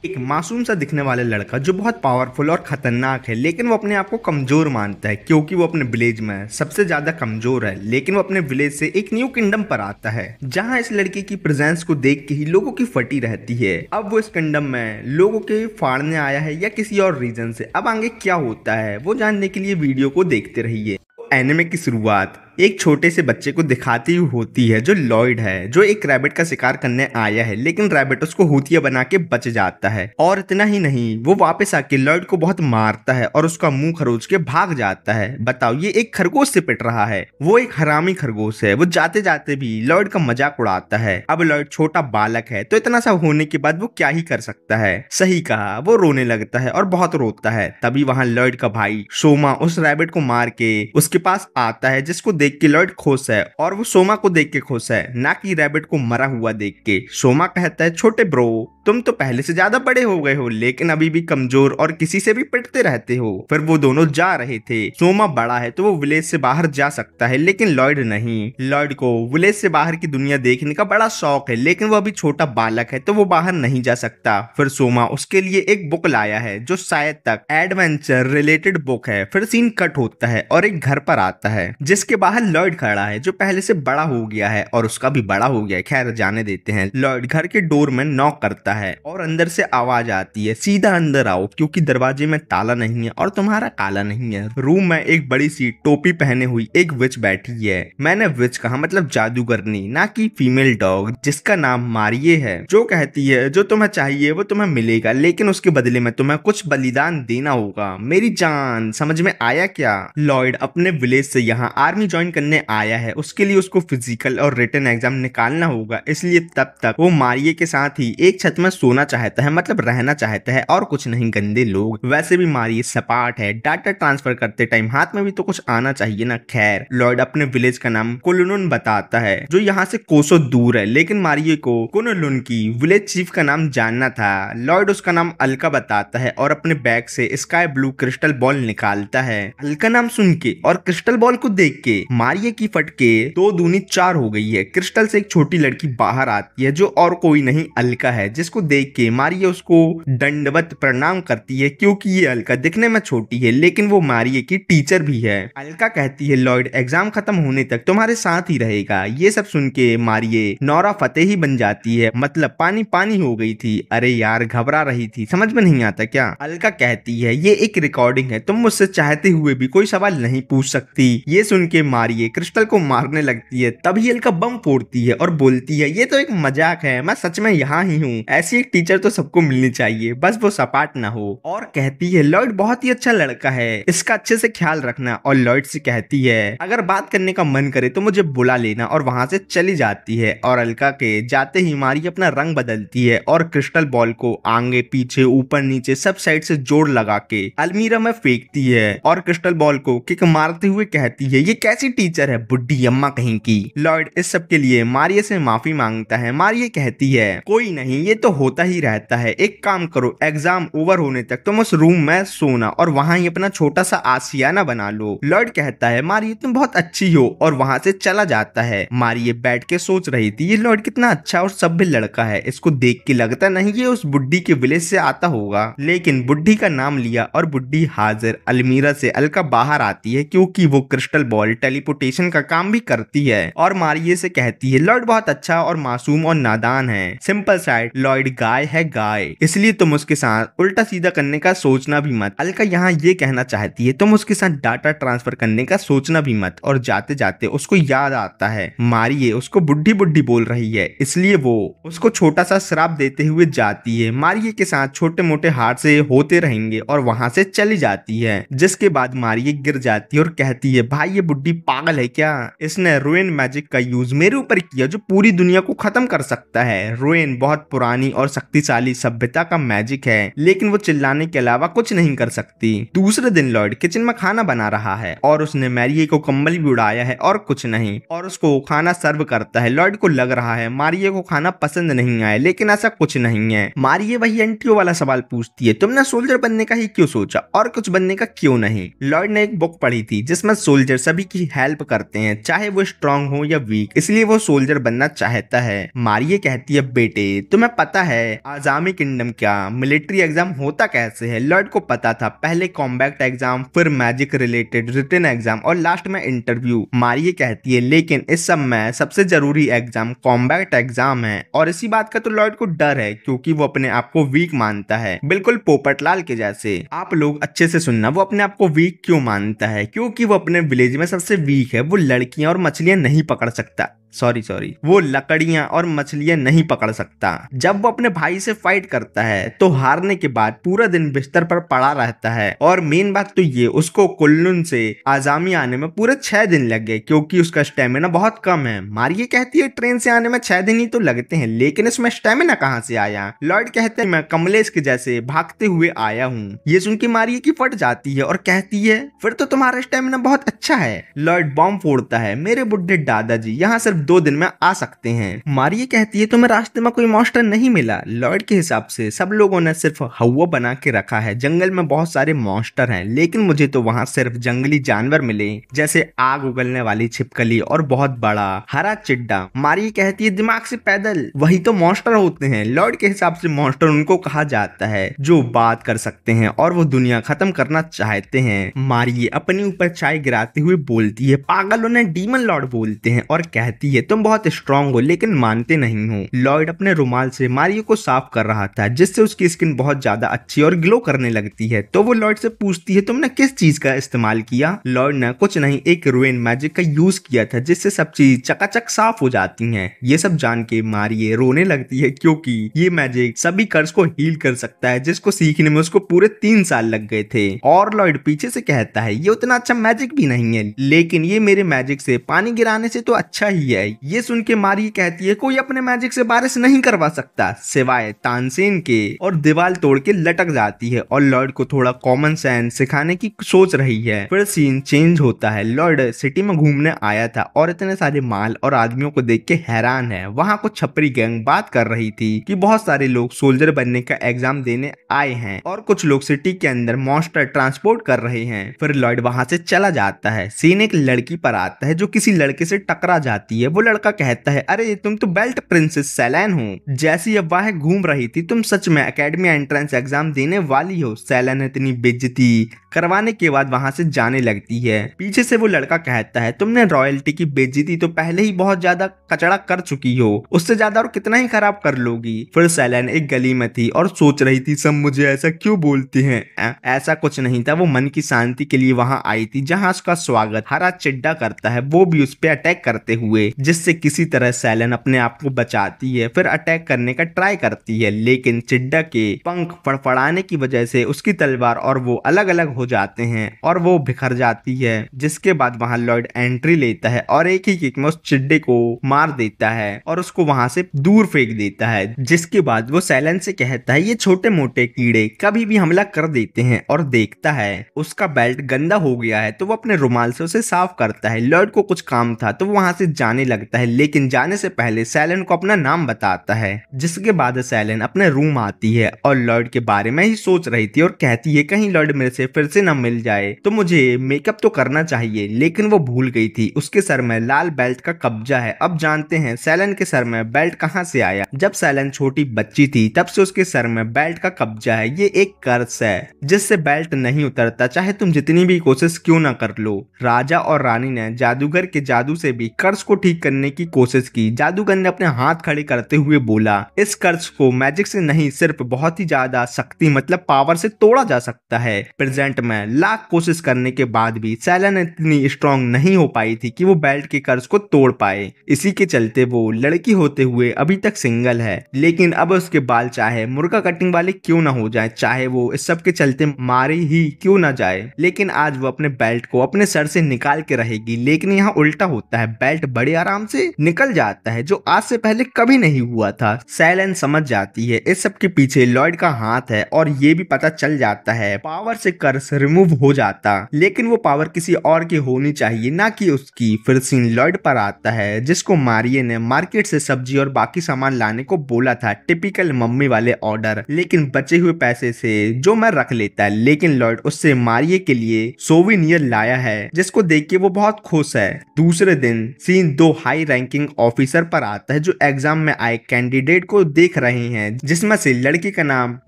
एक मासूम सा दिखने वाला लड़का जो बहुत पावरफुल और खतरनाक है, लेकिन वो अपने आप को कमजोर मानता है क्योंकि वो अपने विलेज में सबसे ज्यादा कमजोर है। लेकिन वो अपने विलेज से एक न्यू किंगडम पर आता है जहां इस लड़के की प्रेजेंस को देख के ही लोगों की फटी रहती है। अब वो इस किंगडम में लोगों के फाड़ने आया है या किसी और रीजन से। अब आगे क्या होता है वो जानने के लिए वीडियो को देखते रहिए। एनिमे की शुरुआत एक छोटे से बच्चे को दिखाती हुई होती है जो लॉयड है, जो एक रैबिट का शिकार करने आया है, लेकिन रैबिट उसको हुतिया बना के बच जाता है। और इतना ही नहीं, वो वापस आके लॉयड को बहुत मारता है और उसका मुंह खरोच के भाग जाता है। बताओ, ये एक खरगोश से पिट रहा है। वो एक हरामी खरगोश है। वो जाते जाते भी लॉयड का मजाक उड़ाता है। अब लॉयड छोटा बालक है तो इतना सा होने के बाद वो क्या ही कर सकता है। सही कहा, वो रोने लगता है और बहुत रोता है। तभी वहां लॉयड का भाई सोमा उस रैबिट को मार के उसके पास आता है, जिसको देख के लॉयड खुश है और वो सोमा को देख के खुश है, ना कि रैबिट को मरा हुआ देख के। सोमा कहता है, छोटे ब्रो, तुम तो पहले से ज्यादा बड़े हो गए हो लेकिन अभी भी कमजोर और किसी से भी पिटते रहते हो। फिर वो दोनों जा रहे थे। सोमा बड़ा है तो वो विलेज से बाहर जा सकता है, लेकिन लॉयड नहीं। लॉयड को विलेज से बाहर की दुनिया देखने का बड़ा शौक है, लेकिन वो अभी छोटा बालक है तो वो बाहर नहीं जा सकता। फिर सोमा उसके लिए एक बुक लाया है जो शायद तक एडवेंचर रिलेटेड बुक है। फिर सीन कट होता है और एक घर पर आता है जिसके बाहर लॉयड खड़ा है जो पहले से बड़ा हो गया है और उसका भी बड़ा हो गया है। खैर, जाने देते हैं। लॉयड घर के डोर में नॉक करता है और अंदर से आवाज आती है, सीधा अंदर आओ क्योंकि दरवाजे में ताला नहीं है और तुम्हारा काला नहीं है। रूम में एक बड़ी सी टोपी पहने हुई एक विच बैठी है। मैंने विच कहा मतलब जादूगरनी, ना कि फीमेल डॉग, जिसका नाम मारिये है, जो कहती है जो तुम्हें चाहिए वो तुम्हें मिलेगा, लेकिन उसके बदले में तुम्हें कुछ बलिदान देना होगा। मेरी जान, समझ में आया क्या? लॉयड अपने विलेज से यहाँ आर्मी ज्वाइन करने आया है। उसके लिए उसको फिजिकल और रिटन एग्जाम निकालना होगा, इसलिए तब तक वो मारिये के साथ ही एक छत में सोना चाहता है, मतलब रहना चाहता है, और कुछ नहीं। गंदे लोग। वैसे भी मारिये सपाट है, डाटा ट्रांसफर करते टाइम हाथ में भी तो कुछ आना चाहिए ना। खैर, लॉयड अपने विलेज का नाम कुनलुन बताता है जो यहाँ से कोसों दूर है, लेकिन मारिये को कुनलुन की विलेज चीफ का नाम जानना था। लॉयड उसका नाम अलका बताता है और अपने बैग से स्काई ब्लू क्रिस्टल बॉल निकालता है। अलका नाम सुन के और क्रिस्टल बॉल को देख के मारिये की फटके 2 दूनी 4 हो गई है। क्रिस्टल से एक छोटी लड़की बाहर आती है जो और कोई नहीं अलका है, जिसको देख के मारिये उसको दंडवत प्रणाम करती है क्योंकि ये अलका दिखने में छोटी है लेकिन वो मारिये की टीचर भी है। अलका कहती है, लॉयड एग्जाम खत्म होने तक तुम्हारे साथ ही रहेगा। ये सब सुन के मारिये नौरा फतेही बन जाती है, मतलब पानी पानी हो गई थी। अरे यार, घबरा रही थी, समझ में नहीं आता क्या? अलका कहती है, ये एक रिकॉर्डिंग है, तुम मुझसे चाहते हुए भी कोई सवाल नहीं पूछ सकती। ये सुन के मारिये क्रिस्टल को मारने लगती है। तभी अलका बम फोड़ती है और बोलती है, ये तो एक मजाक है, मैं सच में यहाँ ही हूँ। ऐसी एक टीचर तो सबको मिलनी चाहिए, बस वो सपाट ना हो। और कहती है, लॉयड बहुत ही अच्छा लड़का है, इसका अच्छे से ख्याल रखना। और लॉयड से कहती है, अगर बात करने का मन करे तो मुझे बुला लेना, और वहां से चली जाती है। और अलका के जाते ही मारिये अपना रंग बदलती है और क्रिस्टल बॉल को आगे पीछे ऊपर नीचे सब साइड से जोड़ लगा के अलमीरा में फेंकती है और क्रिस्टल बॉल को किक मारते हुए कहती है, ये कैसी टीचर है, बुड्ढी अम्मा कहीं की। लॉयड इस सब के लिए मारिये से माफी मांगता है। मारिये कहती है, कोई नहीं, ये तो होता ही रहता है। एक काम करो, एग्जाम ओवर होने तक तुम उस रूम में सोना और वहां ही अपना छोटा सा आशियाना बना लो। लॉयड कहता है, मारिये तुम बहुत अच्छी हो, और वहां से चला जाता है। मारिये बैठ के सोच रही थी, ये लॉयड कितना अच्छा और सभ्य लड़का है। इसको देख के लगता नहीं ये उस बुड्ढी के विलेज से आता होगा, लेकिन बुड्ढी का नाम लिया और बुड्ढी हाजिर। अलमीरा से अलका बाहर आती है क्योंकि वो क्रिस्टल बॉल टेलीपोर्टेशन का काम भी करती है और मारिये से कहती है, लॉयड बहुत अच्छा और मासूम और नादान है। सिंपल साइड, लॉयड गाय है गाय, इसलिए तुम उसके साथ उल्टा सीधा करने का सोचना भी मत। अलका यहाँ ये कहना चाहती है, तुम उसके साथ डाटा ट्रांसफर करने का सोचना भी मत। और जाते जाते उसको याद आता है मारिये उसको बुड्ढी बुड्ढी बोल रही है, इसलिए वो उसको छोटा सा श्राप देते हुए जाती है। मारिये के साथ छोटे मोटे हाथ से होते रहेंगे और वहां से चली जाती है। जिसके बाद मारिये गिर जाती है और कहती है, भाई ये बुड्ढी पागल है क्या? इसने रुइन मैजिक का यूज मेरे ऊपर किया जो पूरी दुनिया को खत्म कर सकता है। रुइन बहुत पुरानी और शक्तिशाली सभ्यता का मैजिक है, लेकिन वो चिल्लाने के अलावा कुछ नहीं कर सकती। दूसरे दिन लॉयड किचन में खाना बना रहा है और उसने मारिये को कंबल भी उड़ाया है और कुछ नहीं, और उसको खाना सर्व करता है। लॉयड को लग रहा है मारिये को खाना पसंद नहीं आया, लेकिन ऐसा कुछ नहीं है। मारिये वही एंटियो वाला सवाल पूछती है, तुमने सोल्जर बनने का ही क्यों सोचा और कुछ बनने का क्यों नहीं? लॉयड ने एक बुक पढ़ी थी जिसमें सोल्जर सभी की हेल्प करते हैं, चाहे वो स्ट्रांग हो या वीक, इसलिए वो सोल्जर बनना चाहता है। मारिये कहती है बेटे तुम्हें पता है आजामी किंगडम क्या मिलिट्री एग्जाम होता कैसे है। लॉर्ड को पता था, पहले कॉम्बैट एग्जाम, फिर मैजिक रिलेटेड रिटन एग्जाम और लास्ट में इंटरव्यू। मारिये कहती है लेकिन इस सब में सबसे जरूरी एग्जाम कॉम्बैट एग्जाम है, और इसी बात का तो लॉर्ड को डर है क्योंकि वो अपने आप को वीक मानता है, बिल्कुल पोपटलाल के जैसे। आप लोग अच्छे से सुनना, वो अपने आप को वीक क्यों मानता है? क्योंकि वो अपने विलेज में सबसे वीक है। वो लड़कियां और मछलियां नहीं पकड़ सकता, सॉरी वो लकड़ियां और मछलियां नहीं पकड़ सकता। जब वो अपने भाई से फाइट करता है तो हारने के बाद पूरा दिन बिस्तर पर पड़ा रहता है, और मेन बात तो ये उसको कुल्लून से आजामी आने में पूरे 6 दिन लग गए क्योंकि उसका स्टेमिना बहुत कम है। मारिये कहती है ट्रेन से आने में 6 दिन ही तो लगते हैं, लेकिन इसमें स्टेमिना कहाँ से आया? लॉर्ड कहते हैं मैं कमलेश के जैसे भागते हुए आया हूँ। ये सुन के मारिये की फट जाती है और कहती है फिर तो तुम्हारा स्टेमिना बहुत अच्छा है। लॉर्ड बॉम्ब फोड़ता है, मेरे बुढ़े दादाजी यहाँ सिर्फ 2 दिन में आ सकते हैं। मारिये कहती है तुम्हें रास्ते में कोई मॉन्स्टर नहीं मिला? लॉर्ड के हिसाब से सब लोगों ने सिर्फ हवा बना के रखा है, जंगल में बहुत सारे मॉन्स्टर हैं, लेकिन मुझे तो वहाँ सिर्फ जंगली जानवर मिले, जैसे आग उगलने वाली छिपकली और बहुत बड़ा हरा चिड्डा। मारिये कहती है दिमाग से पैदल, वही तो मॉन्स्टर होते हैं। लॉर्ड के हिसाब से मॉन्स्टर उनको कहा जाता है जो बात कर सकते हैं और वो दुनिया खत्म करना चाहते हैं। मारिये अपने ऊपर चाय गिराते हुए बोलती है पागल उन्हें डीमन लॉर्ड बोलते हैं, और कहती है तुम बहुत स्ट्रांग हो लेकिन मानते नहीं हो। लॉर्ड अपने रुमाल से मारियो को साफ कर रहा था जिससे उसकी स्किन बहुत ज्यादा अच्छी और ग्लो करने लगती है, तो वो लॉर्ड से पूछती है तुमने किस चीज का इस्तेमाल किया? लॉर्ड ने कुछ नहीं, एक रुइन मैजिक का यूज किया था जिससे सब चीज चकाचक साफ हो जाती हैं। ये सब जान के मारिये रोने लगती है क्योंकि ये मैजिक सभी कर्ज को हील कर सकता है, जिसको सीखने में उसको पूरे 3 साल लग गए थे। और लॉर्ड पीछे से कहता है ये उतना अच्छा मैजिक भी नहीं है, लेकिन ये मेरे मैजिक से पानी गिराने से तो अच्छा ही है। ये सुन के मारिये कहती है कोई अपने मैजिक से बारिश नहीं करवा सकता सिवाय तानसेन के, और दीवार तोड़ के लटक जाती है और लॉर्ड को थोड़ा कॉमन सेंस सिखाने की सोच रही है। फिर सीन चेंज होता है। लॉर्ड सिटी में घूमने आया था और इतने सारे माल और आदमियों को देख के हैरान है। वहाँ कुछ छपरी गैंग बात कर रही थी कि बहुत सारे लोग सोल्जर बनने का एग्जाम देने आए हैं और कुछ लोग सिटी के अंदर मॉन्स्टर ट्रांसपोर्ट कर रहे हैं। फिर लॉर्ड वहाँ से चला जाता है। सीन एक लड़की पर आता है जो किसी लड़के से टकरा जाती है। वो लड़का कहता है अरे तुम तो बेल्ट प्रिंसेस सैलन हो, जैसी अफवाहें घूम रही थी तुम सच में एकेडमी एंट्रेंस एग्जाम देने वाली हो। सैलन इतनी बेइज्जती करवाने के बाद वहां से जाने लगती है। पीछे से वो लड़का कहता है तुमने रॉयल्टी की बेइज्जती तो पहले ही बहुत ज्यादा कचड़ा कर चुकी हो, उससे ज्यादा और कितना ही खराब कर लोगी। फिर सैलन एक गली में थी और सोच रही थी सब मुझे ऐसा क्यों बोलते हैं। ऐसा कुछ नहीं था, वो मन की शांति के लिए वहां आई थी जहां उसका स्वागत हरा चिड्डा करता है, वो भी उस पर अटैक करते हुए, जिससे किसी तरह सैलन अपने आप को बचाती है। फिर अटैक करने का ट्राई करती है, लेकिन चिड्डा के पंख फड़फड़ाने की वजह से उसकी तलवार और वो अलग अलग हो जाते हैं और वो बिखर जाती है। जिसके बाद वहां लॉर्ड एंट्री लेता है और एक ही किक में उस चिड्डे को मार देता है और उसको वहां से दूर फेंक देता है। जिसके बाद वो सैलन से कहता है ये छोटे मोटे कीड़े कभी भी हमला कर देते हैं, और देखता है उसका बेल्ट गंदा हो गया है तो वो अपने रुमाल से उसे साफ करता है। लॉर्ड को कुछ काम था तो वो वहां से जाने लगता है, लेकिन जाने से पहले सैलन को अपना नाम बताता है। जिसके बाद सैलन अपने रूम आती है और लॉर्ड के बारे में ही सोच रही थी और कहती है कहीं लॉर्ड मेरे से फिर से न मिल जाए तो मुझे मेकअप तो करना चाहिए, लेकिन वो भूल गई थी उसके सर में लाल बेल्ट का कब्जा है। अब जानते हैं सैलन के सर में बेल्ट कहां से आया। जब सैलन छोटी बच्ची थी तब से उसके सर में बेल्ट का कब्जा है। ये एक कर्स है जिससे बेल्ट नहीं उतरता, चाहे तुम जितनी भी कोशिश क्यों ना कर लो। राजा और रानी ने जादूगर के जादू से भी कर्स को ठीक करने की कोशिश की। जादूगर ने अपने हाथ खड़े करते हुए बोला इस कर्स को मैजिक से नहीं सिर्फ बहुत ही ज्यादा शक्ति मतलब पावर से तोड़ा जा सकता है। प्रेजेंट में लाख कोशिश करने के बाद भी सैलन इतनी स्ट्रांग नहीं हो पाई थी कि वो बेल्ट के कर्स को तोड़ पाए। इसी के चलते वो लड़की होते हुए अभी तक सिंगल है, लेकिन अब उसके बाल चाहे मुर्गा कटिंग वाले क्यों ना हो जाए, चाहे वो इस सब के चलते मारी ही क्यों ना जाए, लेकिन आज वो अपने बेल्ट को अपने सर से निकाल के रहेगी। लेकिन यहाँ उल्टा होता है, बेल्ट बड़े आराम से निकल जाता है जो आज से पहले कभी नहीं हुआ था। सैलन समझ जाती है इस सब के पीछे लॉर्ड का हाथ है और ये भी पता चल जाता है पावर से कर्स रिमूव हो जाता, लेकिन वो पावर किसी और की होनी चाहिए ना कि उसकी। फिर सीन लॉयड पर आता है, जिसको मारिये ने मार्केट से सब्जी और बाकी सामान लाने को बोला था, टिपिकल मम्मी वाले ऑर्डर, लेकिन बचे हुए पैसे से जो मैं रख लेता है। लेकिन लॉयड उससे मारिये के लिए सोविनियर लाया है, जिसको देख के वो बहुत खुश है। दूसरे दिन सीन दो हाई रैंकिंग ऑफिसर पर आता है, जो एग्जाम में आए कैंडिडेट को देख रहे हैं, जिसमें से लड़की का नाम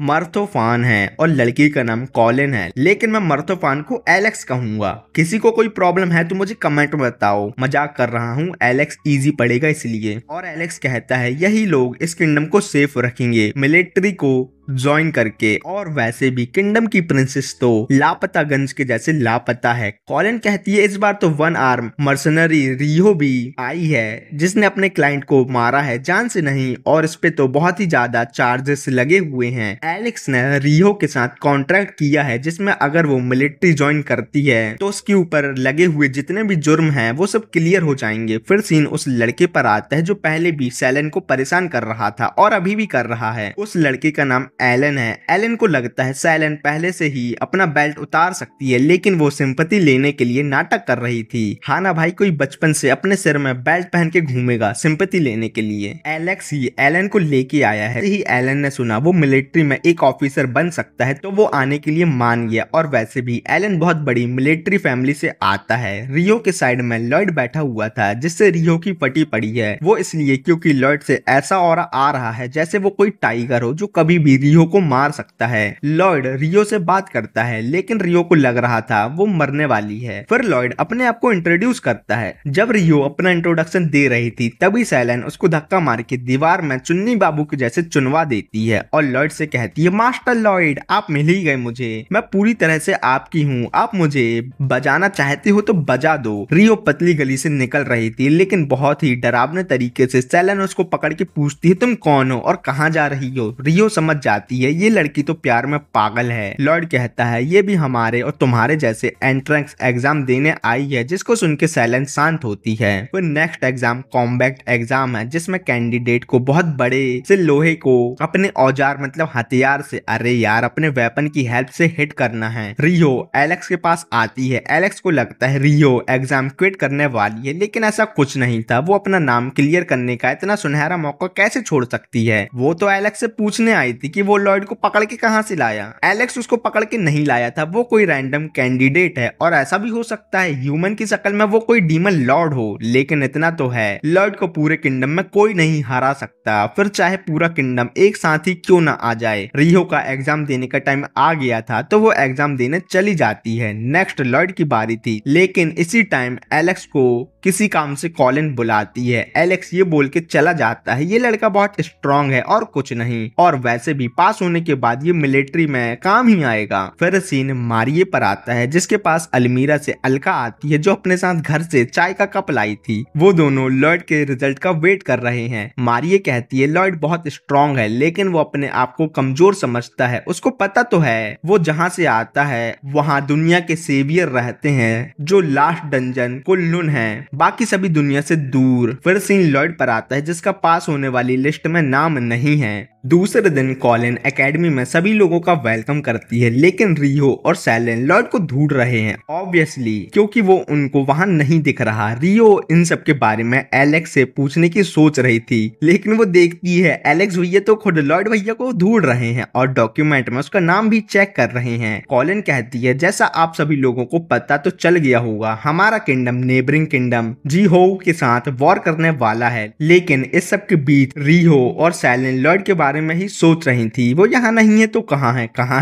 मर्थोफान है और लड़की का नाम कॉलिन है। लेकिन मैं मर्थोफान को एलेक्स कहूंगा। किसी को कोई प्रॉब्लम है तो मुझे कमेंट में बताओ, मजाक कर रहा हूँ, एलेक्स इजी पड़ेगा इसलिए। और एलेक्स कहता है यही लोग इस किंगडम को सेफ रखेंगे मिलिट्री को ज्वाइन करके। और वैसे भी किंगडम की प्रिंसेस तो लापता गंज के जैसे लापता है। कॉलिन कहती है इस बार तो वन आर्म मर्सनरी रियो भी आई है, जिसने अपने क्लाइंट को मारा है, जान से नहीं, और इस पे तो बहुत ही ज्यादा चार्जेस लगे हुए हैं। एलेक्स ने रियो के साथ कॉन्ट्रैक्ट किया है, जिसमें अगर वो मिलिट्री ज्वाइन करती है तो उसके ऊपर लगे हुए जितने भी जुर्म हैं वो सब क्लियर हो जाएंगे। फिर सीन उस लड़के पर आता है जो पहले भी सैलन को परेशान कर रहा था और अभी भी कर रहा है। उस लड़के का नाम एलन है। एलन को लगता है सैलन पहले से ही अपना बेल्ट उतार सकती है, लेकिन वो सिंपैथी लेने के लिए नाटक कर रही थी। हाँ ना भाई, कोई बचपन से अपने सिर में बेल्ट पहन के घूमेगा सिंपैथी लेने के लिए। एलेक्स ही एलन को लेके आया है। ही एलन ने सुना वो मिलिट्री में एक ऑफिसर बन सकता है तो वो आने के लिए मान गया। और वैसे भी एलन बहुत बड़ी मिलिट्री फैमिली से आता है। रियो के साइड में लॉयड बैठा हुआ था, जिससे रियो की फटी पड़ी है। वो इसलिए क्योंकि लॉयड से ऐसा ऑरा आ रहा है जैसे वो कोई टाइगर हो जो कभी भी रियो को मार सकता है। लॉयड रियो से बात करता है, लेकिन रियो को लग रहा था वो मरने वाली है। फिर लॉयड अपने आप को इंट्रोड्यूस करता है। जब रियो अपना इंट्रोडक्शन दे रही थी तभी सैलन उसको धक्का मार के दीवार में चुन्नी बाबू के जैसे चुनवा देती है और लॉयड से कहती है मास्टर लॉयड आप मिल ही गए मुझे, मैं पूरी तरह से आपकी हूँ, आप मुझे बजाना चाहते हो तो बजा दो। रियो पतली गली से निकल रही थी, लेकिन बहुत ही डरावने तरीके से सैलन उसको पकड़ के पूछती है तुम कौन हो और कहाँ जा रही हो। रियो समझ जाती है ये लड़की तो प्यार में पागल है। लॉयड कहता है ये भी हमारे और तुम्हारे जैसे एंट्रेंस एग्जाम देने आई है, जिसको सुन के सैलन शांत होती है। फिर नेक्स्ट एग्जाम कॉम्बैट एग्जाम है, जिसमें कैंडिडेट को बहुत बड़े से लोहे को अपने औजार मतलब हथियार से, अरे यार, अपने वेपन की हेल्प से हिट करना है। रियो एलेक्स के पास आती है। एलेक्स को लगता है रियो एग्जाम क्विट करने वाली है, लेकिन ऐसा कुछ नहीं था। वो अपना नाम क्लियर करने का इतना सुनहरा मौका कैसे छोड़ सकती है। वो तो एलेक्स से पूछने आई थी कि वो लॉयड को पकड़ के कहां से लाया। एलेक्स उसको पकड़ के नहीं लाया था, वो कोई रैंडम कैंडिडेट है। और ऐसा भी हो सकता है ह्यूमन की शक्ल में वो कोई डीमन लॉर्ड हो, लेकिन इतना तो है लॉर्ड को पूरे किंगडम में कोई नहीं हरा सकता, फिर चाहे पूरा किंगडम एक साथ ही क्यों ना आ जाए। रियो का एग्जाम देने का टाइम आ गया था तो वो एग्जाम देने चली जाती है। नेक्स्ट लॉर्ड की बारी थी, लेकिन इसी टाइम एलेक्स को किसी काम से कॉलिन बुलाती है। एलेक्स ये बोल के चला जाता है ये लड़का बहुत स्ट्रांग है और कुछ नहीं, और वैसे भी पास होने के बाद ये मिलिट्री में काम ही आएगा। फिर सीन मारिये पर आता है, जिसके पास अलमीरा से अलका आती है, जो अपने साथ घर से चाय का कप लाई थी। वो दोनों लॉर्ड के रिजल्ट का वेट कर रहे हैं। मारिये कहती है लॉर्ड बहुत स्ट्रांग है, लेकिन वो अपने आप को कमजोर समझता है। उसको पता तो है वो जहाँ से आता है वहाँ दुनिया के सेवियर रहते हैं, जो लास्ट डंजन कुल्लुन है, बाकी सभी दुनिया से दूर। फिर सीन लॉर्ड पर आता है, जिसका पास होने वाली लिस्ट में नाम नहीं है। दूसरे दिन कॉलिन एकेडमी में सभी लोगों का वेलकम करती है, लेकिन रियो और सैलन लॉर्ड को ढूंढ रहे हैं, ऑब्वियसली क्योंकि वो उनको वहां नहीं दिख रहा। रियो इन सब के बारे में एलेक्स से पूछने की सोच रही थी, लेकिन वो देखती है एलेक्स भैया तो खुद लॉर्ड भैया को ढूंढ रहे हैं और डॉक्यूमेंट में उसका नाम भी चेक कर रहे हैं। कॉलिन कहती है जैसा आप सभी लोगों को पता तो चल गया होगा, हमारा किंगडम नेबरिंग किंगडम जी हो के साथ वॉर करने वाला है। लेकिन इस सब के बीच रियो और सैलन लॉर्ड के बारे में ही सोच रही थी। वो यहाँ नहीं है तो कहाँ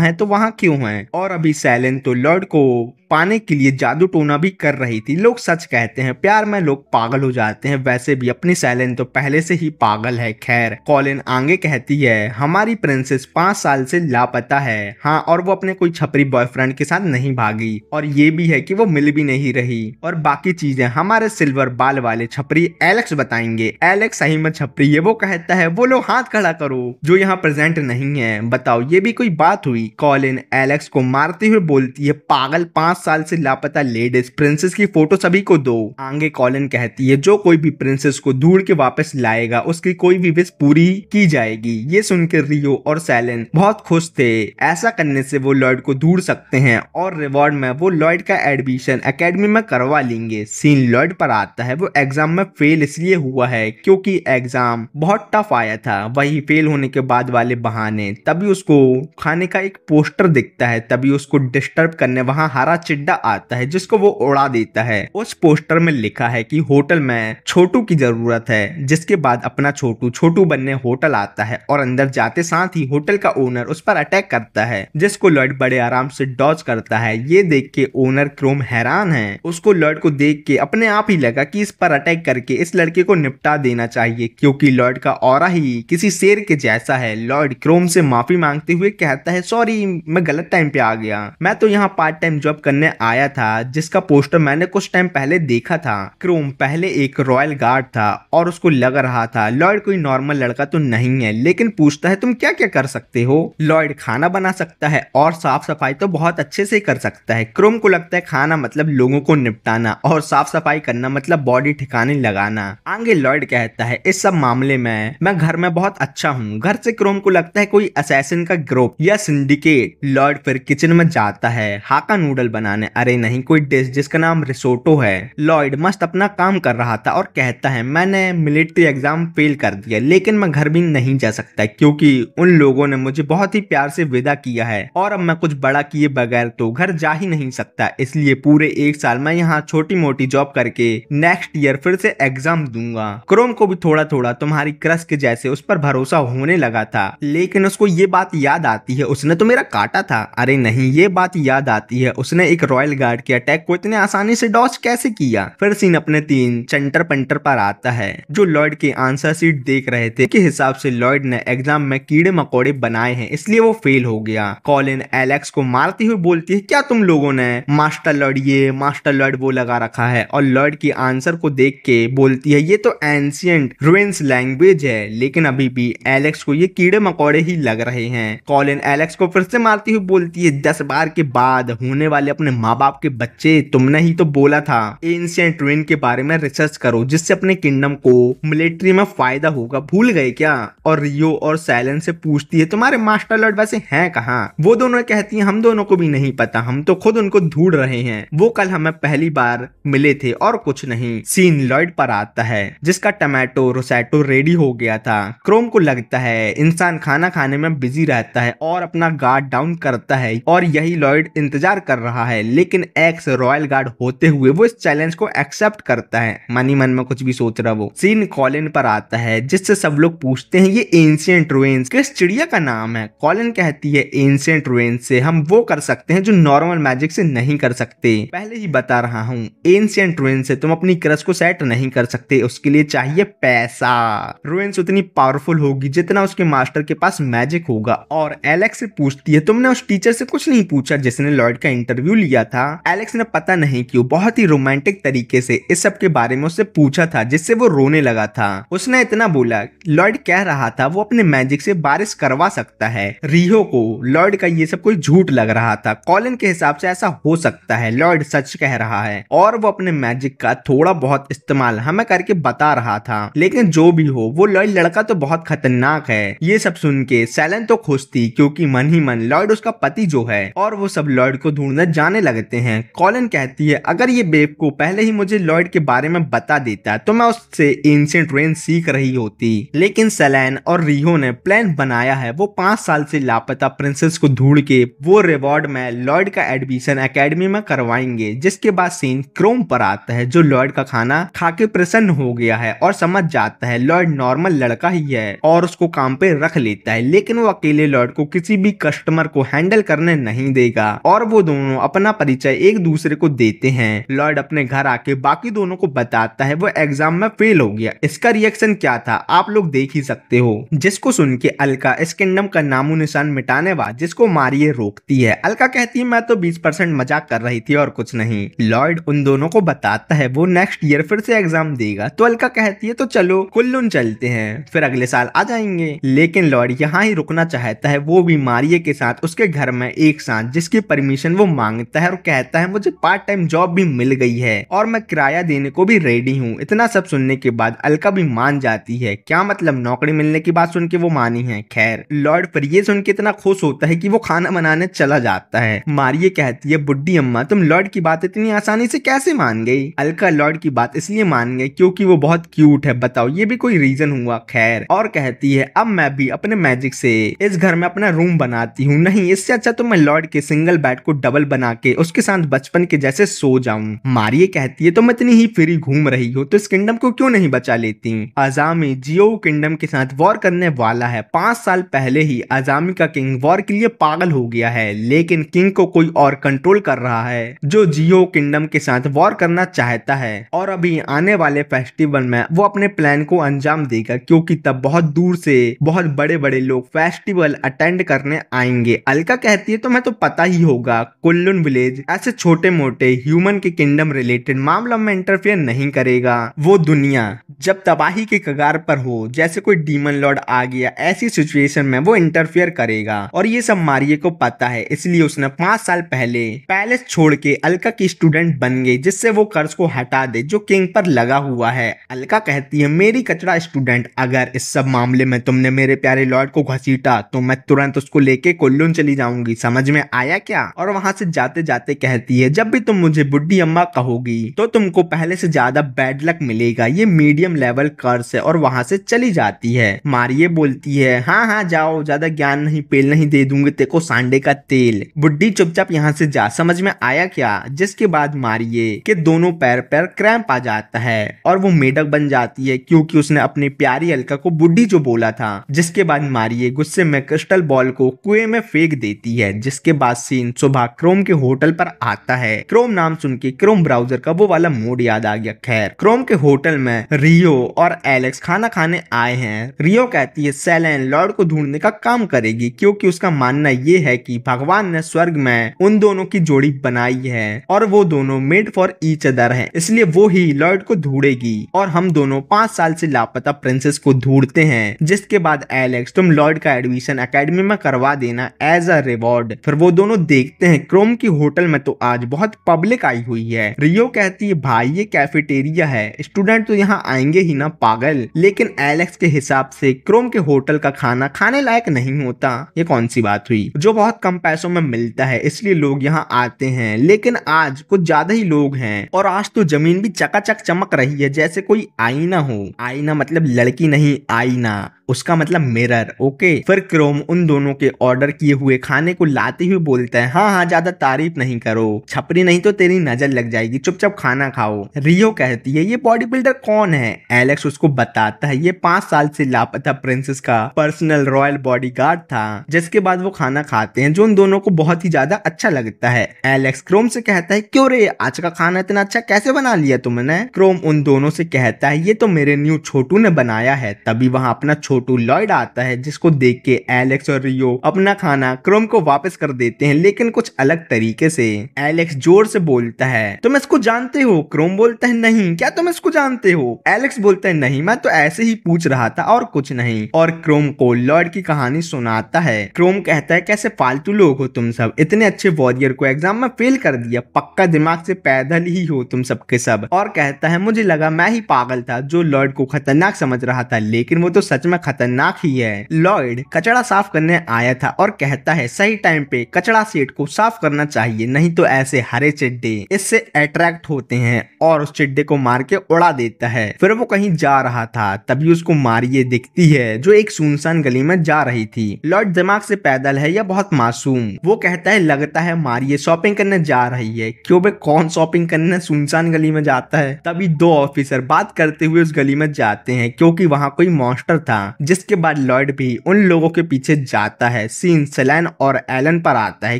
है तो वहाँ क्यों है। और अभी सैलन तो लॉर्ड को पाने के लिए जादू टोना भी कर रही थी। लोग सच कहते हैं प्यार में लोग पागल हो जाते हैं, वैसे भी अपनी सैलन तो पहले से ही पागल है। खैर कॉलिन आगे कहती है हमारी प्रिंसेस 5 साल से लापता है। हाँ, और वो अपने कोई छपरी बॉयफ्रेंड के साथ नहीं भागी, और ये भी है कि वो मिल भी नहीं रही, और बाकी चीजें हमारे सिल्वर बाल वाले छपरी एलेक्स बताएंगे। एलेक्स सही में छपरी है। वो कहता है वो लोग हाथ खड़ा करो जो यहाँ प्रेजेंट नहीं है। बताओ ये भी कोई बात हुई। कॉलिन एलेक्स को मारते हुए बोलती है पागल, 5 साल से लापता लेडीज प्रिंसेस की फोटो सभी को दो। आगे कॉलिन कहती है जो कोई भी प्रिंसेस को ढूंढ के वापस लाएगा उसकी कोई भी विश पूरी की जाएगी। ये सुनकर रियो और सैलन बहुत खुश थे। ऐसा करने से वो लॉयड को ढूंढ सकते हैं और रिवॉर्ड में वो लॉयड का एडमिशन एकेडमी में करवा लेंगे। सीन लॉयड पर आता है। वो एग्जाम में फेल इसलिए हुआ है क्योंकि एग्जाम बहुत टफ आया था। वही फेल होने के बाद वाले बहाने। तभी उसको खाने का एक पोस्टर दिखता है। तभी उसको डिस्टर्ब करने वहां हरा चिड्डा आता है जिसको वो उड़ा देता है। उस पोस्टर में लिखा है कि होटल में छोटू की जरूरत है। जिसके बाद अपना छोटू बनने होटल आता है और अंदर जाते साथ ही होटल का ओनर उस पर अटैक करता है जिसको लॉयड बड़े आराम से डॉज करता है। ये देख के ओनर क्रोम हैरान है। उसको लॉयड को देख के अपने आप ही लगा कि इस पर अटैक करके इस लड़के को निपटा देना चाहिए क्योंकि लॉयड का ऑरा ही किसी शेर के जैसा है। लॉयड क्रोम से माफी मांगते हुए कहता है सॉरी मैं गलत टाइम पे आ गया। मैं तो यहाँ पार्ट टाइम जॉब करने आया था जिसका पोस्टर मैंने कुछ टाइम पहले देखा था। क्रोम पहले एक रॉयल गार्ड था और उसको लग रहा था लॉयड कोई नॉर्मल लड़का तो नहीं है, लेकिन पूछता है तुम क्या क्या कर सकते हो। लॉयड खाना बना सकता है और साफ सफाई तो बहुत अच्छे से कर सकता है। क्रोम को लगता है खाना मतलब लोगों को निपटाना और साफ सफाई करना मतलब बॉडी ठिकाने लगाना। आगे लॉयड कहता है इस सब मामले में मैं घर में बहुत अच्छा हूँ। घर से क्रोम को लगता है कोई असैसिन का ग्रुप या सिंडिकेट। लॉयड फिर किचन में जाता है हाका नूडल बनाने। अरे नहीं, कोई डिश जिसका नाम रिसोटो है। लॉयड मस्त अपना काम कर रहा था और कहता है मैंने मिलिट्री एग्जाम फेल कर दिया लेकिन मैं घर भी नहीं जा सकता क्योंकि उन लोगों ने मुझे बहुत ही प्यार से विदा किया है और अब मैं कुछ बड़ा किए बगैर तो घर जा ही नहीं सकता। इसलिए पूरे एक साल मैं यहाँ छोटी मोटी जॉब करके नेक्स्ट ईयर फिर से एग्जाम दूंगा। क्रोम को भी थोड़ा थोड़ा तुम्हारी क्रश के जैसे उस पर भरोसा होने लगा था, लेकिन उसको ये बात याद आती है उसने तो मेरा काटा था। अरे नहीं, ये बात याद आती है उसने एक रॉयल गार्ड के अटैक को इतने आसानी से डॉज कैसे किया। फिर सीन अपने तीन चंटर पंटर पर आता है जो लॉयड के आंसर शीट देख रहे थे। के हिसाब से लॉयड ने एग्जाम में कीड़े मकोड़े बनाए हैं इसलिए वो फेल हो गया। कॉलिन एलेक्स को मारती हुई बोलती है क्या तुम लोगों ने मास्टर लॉयड ये मास्टर लॉयड वो लगा रखा है, और लॉयड की आंसर को देख के बोलती है ये तो एंशिएंट रुइंस लैंग्वेज है। लेकिन अभी भी एलेक्स को ये कीड़े मकोड़े ही लग रहे हैं। कॉलिन एलेक्स को फिर से मारती हुई बोलती है 10 बार के बाद होने वाले अपने माँ बाप के बच्चे, तुमने ही तो बोला था एंशिएंट रुइन के बारे में रिसर्च करो जिससे अपने किंगडम को मिलिट्री में फायदा होगा, भूल गए क्या। और रियो और सैलन से पूछती है तुम्हारे मास्टर लॉर्ड वैसे हैं कहाँ। वो दोनों कहती हैं हम दोनों को भी नहीं पता, हम तो खुद उनको ढूंढ रहे हैं। वो कल हमें पहली बार मिले थे और कुछ नहीं। सीन लॉयड पर आता है जिसका टमाटो रोसेटो रेडी हो गया था। क्रोम को लगता है इंसान खाना खाने में बिजी रहता है और अपना गार्ड डाउन करता है और यही लॉयड इंतजार कर रहा है, लेकिन एक्स रॉयल गार्ड होते हुए वो इस चैलेंज को एक्सेप्ट करता है। मनी मन में कुछ भी सोच रहा वो। सीन कॉलिन पर आता है जिससे सब लोग पूछते हैं ये एंशिएंट रुइंस किस चिड़िया का नाम है। कॉलिन कहती है एंशिएंट रुइंस से हम वो कर सकते हैं जो नॉर्मल मैजिक से नहीं कर सकते। पहले ही बता रहा हूँ एंशिएंट रुइंस से तुम अपनी क्रश को सेट नहीं कर सकते, उसके लिए चाहिए पैसा। रुइंस उतनी पावरफुल होगी जितना उसके मास्टर के पास मैजिक होगा। और एलेक्स से पूछती है तुमने उस टीचर से कुछ नहीं पूछा जिसने लॉयड का इंटरव्यू लिया था। एलेक्स ने पता नहीं क्यों बहुत ही रोमांटिक तरीके से इस सब के बारे में उससे पूछा था जिससे वो रोने लगा था। उसने इतना बोला लॉयड कह रहा था वो अपने मैजिक से बारिश करवा सकता है। रियो को लॉयड का ये सब कोई झूठ लग रहा था। कॉलिन के हिसाब से ऐसा हो सकता है, लॉयड सच कह रहा है और वो अपने मैजिक का थोड़ा बहुत इस्तेमाल हमें करके बता रहा था। लेकिन जो भी हो वो लॉयड लड़का तो बहुत खतरनाक है। ये सब सुन के सैलन तो खुश थी क्योंकि मन ही मन लॉयड उसका पति जो है, और वो सब लॉयड को ढूंढने जाने लगते हैं। कॉलिन कहती है अगर ये बेब को पहले ही मुझे लॉयड के बारे में बता देता तो मैं उससे एंशिएंट रुइन सीख रही होती। लेकिन सैलन और रियो ने प्लान बनाया है वो 5 साल से लापता प्रिंसेस को ढूंढ के वो रिवॉर्ड में लॉयड का एडमिशन एकेडमी में करवाएंगे। जिसके बाद सीन क्रोम पर आता है जो लॉयड का खाना खा के प्रसन्न हो गया है और समझ जाता है लॉयड नॉर्मल लड़का ही है और उसको काम पे रख लेता है। लेकिन वो अकेले लॉयड को किसी भी कस्टमर को हैंडल करने नहीं देगा और वो दोनों अपना परिचय एक दूसरे को देते हैं। लॉयड अपने घर आके बाकी दोनों को बताता है वो एग्जाम में फेल हो गया। इसका रिएक्शन क्या था आप लोग देख ही सकते हो, जिसको सुन के अलका इस किंगडम का नामो निशान मिटाने वाला जिसको मारिए रोकती है। अलका कहती है मैं तो 20% मजाक कर रही थी और कुछ नहीं। लॉयड उन दोनों को बताता है वो नेक्स्ट ईयर फिर से एग्जाम देगा। तो अलका कहती है तो चलो कुल्लून चलते हैं, फिर अगले साल आ जाएंगे। लेकिन लॉयड यहाँ ही रुकना चाहता है, वो भी मारिए के साथ उसके घर में एक साथ जिसकी परमिशन वो मांगता बोलता है और कहता है मुझे पार्ट टाइम जॉब भी मिल गई है और मैं किराया देने को भी रेडी हूँ। इतना सब सुनने के बाद अलका भी मान जाती है। क्या मतलब नौकरी मिलने की बात सुन के वो मानी है। खैर लॉर्ड पर ये सुन के इतना खुश होता है कि वो खाना बनाने चला जाता है। मारिये कहती है बुड्ढी अम्मा तुम लॉर्ड की बात इतनी आसानी से कैसे मान गई। अलका लॉर्ड की बात इसलिए मान गई क्योंकि वो बहुत क्यूट है। बताओ ये भी कोई रीजन हुआ। खैर और कहती है अब मैं भी अपने मैजिक से इस घर में अपना रूम बनाती हूँ। नहीं इससे अच्छा तो मैं लॉर्ड के सिंगल बेड को डबल बना के उसके साथ बचपन के जैसे सो जाऊं। मारिये कहती है तुम इतनी ही फ्री घूम रही हो तो इस किंगडम को क्यों नहीं बचा लेती। अजामी जियो किंगडम के साथ वॉर करने वाला है। 5 साल पहले ही अजामी का किंग वॉर के लिए पागल हो गया है, लेकिन किंग को कोई और कंट्रोल कर रहा है जो जियो किंगडम के साथ वॉर करना चाहता है और अभी आने वाले फेस्टिवल में वो अपने प्लान को अंजाम देगा क्योंकि तब बहुत दूर से बहुत बड़े बड़े लोग फेस्टिवल अटेंड करने आएंगे। अलका कहती है तुम्हें तो पता ही होगा कुल्लून विलेज ऐसे छोटे मोटे ह्यूमन के किंगडम रिलेटेड मामलों में इंटरफेयर नहीं करेगा। वो दुनिया जब तबाही के कगार पर हो जैसे कोई डीमन लॉर्ड आ गया ऐसी सिचुएशन में वो इंटरफेयर करेगा और ये सब मारिये को पता है। इसलिए उसने 5 साल पहले पैलेस छोड़ के अलका की स्टूडेंट बन गई जिससे वो कर्ज को हटा दे जो किंग पर लगा हुआ है। अलका कहती है मेरी कचरा स्टूडेंट अगर इस सब मामले में तुमने मेरे प्यारे लॉर्ड को घसीटा तो मैं तुरंत उसको लेके कुल्लून चली जाऊंगी। समझ में आया क्या। और वहां से जाते जाते कहती है जब भी तुम मुझे बुड्ढी अम्मा कहोगी तो तुमको पहले से ज्यादा बैड लक मिलेगा। ये मीडियम लेवल कर्ज है और वहां से चली जाती है। मारिये बोलती है हाँ हाँ जाओ ज्यादा ज्ञान नहीं पेल नहीं दे दूंगी तेको सांडे का तेल। बुड्ढी चुपचाप यहाँ से जा। समझ में आया क्या। जिसके बाद मारिये के दोनों पैर पर क्रैम्प आ जाता है और वो मेढक बन जाती है क्योंकि उसने अपनी प्यारी अलका को बुड्ढी जो बोला था। जिसके बाद मारिये गुस्से में क्रिस्टल बॉल को कुएं में फेंक देती है। जिसके बाद सीन सुबह क्रोम के होटल पर आता है। क्रोम नाम सुन के क्रोम ब्राउजर का वो वाला मोड याद आ गया। खैर क्रोम के होटल में रियो और एलेक्स खाना खाने आए हैं। रियो कहती है सेलेन लॉर्ड को ढूंढने का काम करेगी क्योंकि उसका मानना ये है कि भगवान ने स्वर्ग में उन दोनों की जोड़ी बनाई है और वो दोनों मेड फॉर ईच अदर हैं, इसलिए वो ही लॉर्ड को ढूंढेगी और हम दोनों 5 साल से लापता प्रिंसेस को ढूंढते हैं। जिसके बाद एलेक्स तुम लॉर्ड का एडमिशन एकेडमी में करवा देना एज अ रिवॉर्ड। फिर वो दोनों देखते हैं क्रोम की होटल में तो आज बहुत पब्लिक आई हुई है। रियो कहती है भाई ये कैफेटेरिया है स्टूडेंट तो यहाँ आएंगे ही ना पागल। लेकिन एलेक्स के हिसाब से क्रोम के होटल का खाना खाने लायक नहीं होता। ये कौन सी बात हुई। जो बहुत कम पैसों में मिलता है इसलिए लोग यहाँ आते हैं, लेकिन आज कुछ ज्यादा ही लोग हैं और आज तो जमीन भी चकाचक चमक रही है जैसे कोई आईना हो। आईना मतलब लड़की नहीं आईना, उसका मतलब मिरर। ओके। फिर क्रोम उन दोनों के ऑर्डर किए हुए खाने को लाते हुए बोलता है हाँ हाँ ज्यादा तारीफ नहीं करो छपरी नहीं तो तेरी नजर लग जाएगी चुपचाप खाना खाओ। रियो कहती है ये बॉडी बिल्डर कौन है। एलेक्स उसको बताता है ये 5 साल से लापता प्रिंसेस का पर्सनल रॉयल बॉडीगार्ड था। जिसके बाद वो खाना खाते हैं जो उन दोनों को बहुत ही ज्यादा अच्छा लगता है। एलेक्स क्रोम से कहता है क्यों रे आज का खाना इतना अच्छा कैसे बना लिया तुमने। क्रोम उन दोनों से कहता है ये तो मेरे न्यू छोटू ने बनाया है। तभी वहां अपना छोटू लॉयड आता है जिसको देख के एलेक्स और रियो अपना खाना क्रोम को वापस कर देते हैं, लेकिन कुछ अलग तरीके से। एलेक्स जोर से बोलता है तुम इसको जानते हो। क्रोम बोलता है नहीं। क्या तुम इसको जानते हो। एलेक्स बोलता है नहीं मैं तो ऐसे ही पूछ रहा था और कुछ नहीं, और क्रोम को लॉर्ड की कहानी सुनाता है। क्रोम कहता है कैसे फालतू लोग हो तुम सब, इतने अच्छे वॉरियर को एग्जाम में फेल कर दिया, पक्का दिमाग से पैदल ही हो तुम सबके सब। और कहता है मुझे लगा मैं ही पागल था जो लॉर्ड को खतरनाक समझ रहा था, लेकिन वो तो सच में खतरनाक ही है। लॉर्ड कचड़ा साफ करने आया था और कहता है सही टाइम पे कचड़ा सेट को साफ करना चाहिए, नहीं तो ऐसे हरे चिड्डे इससे अट्रैक्ट होते हैं और उस चिड्डे को मार के उड़ा देता है। फिर वो कहीं जा रहा था तभी उसको मारिये दिखती है जो एक सुनसान गली में जा रही थी। लॉर्ड दिमाग से पैदल है या बहुत मासूम। वो कहता है लगता है मारिये शॉपिंग करने जा रही है। क्यों बे कौन शॉपिंग करने सुनसान गली में जाता है। तभी 2 ऑफिसर बात करते हुए उस गली में जाते हैं क्योंकि वहां कोई मॉन्स्टर था। जिसके बाद लॉर्ड भी उन लोगों के पीछे जाता है। सीन सेलेन और एलन पर आता है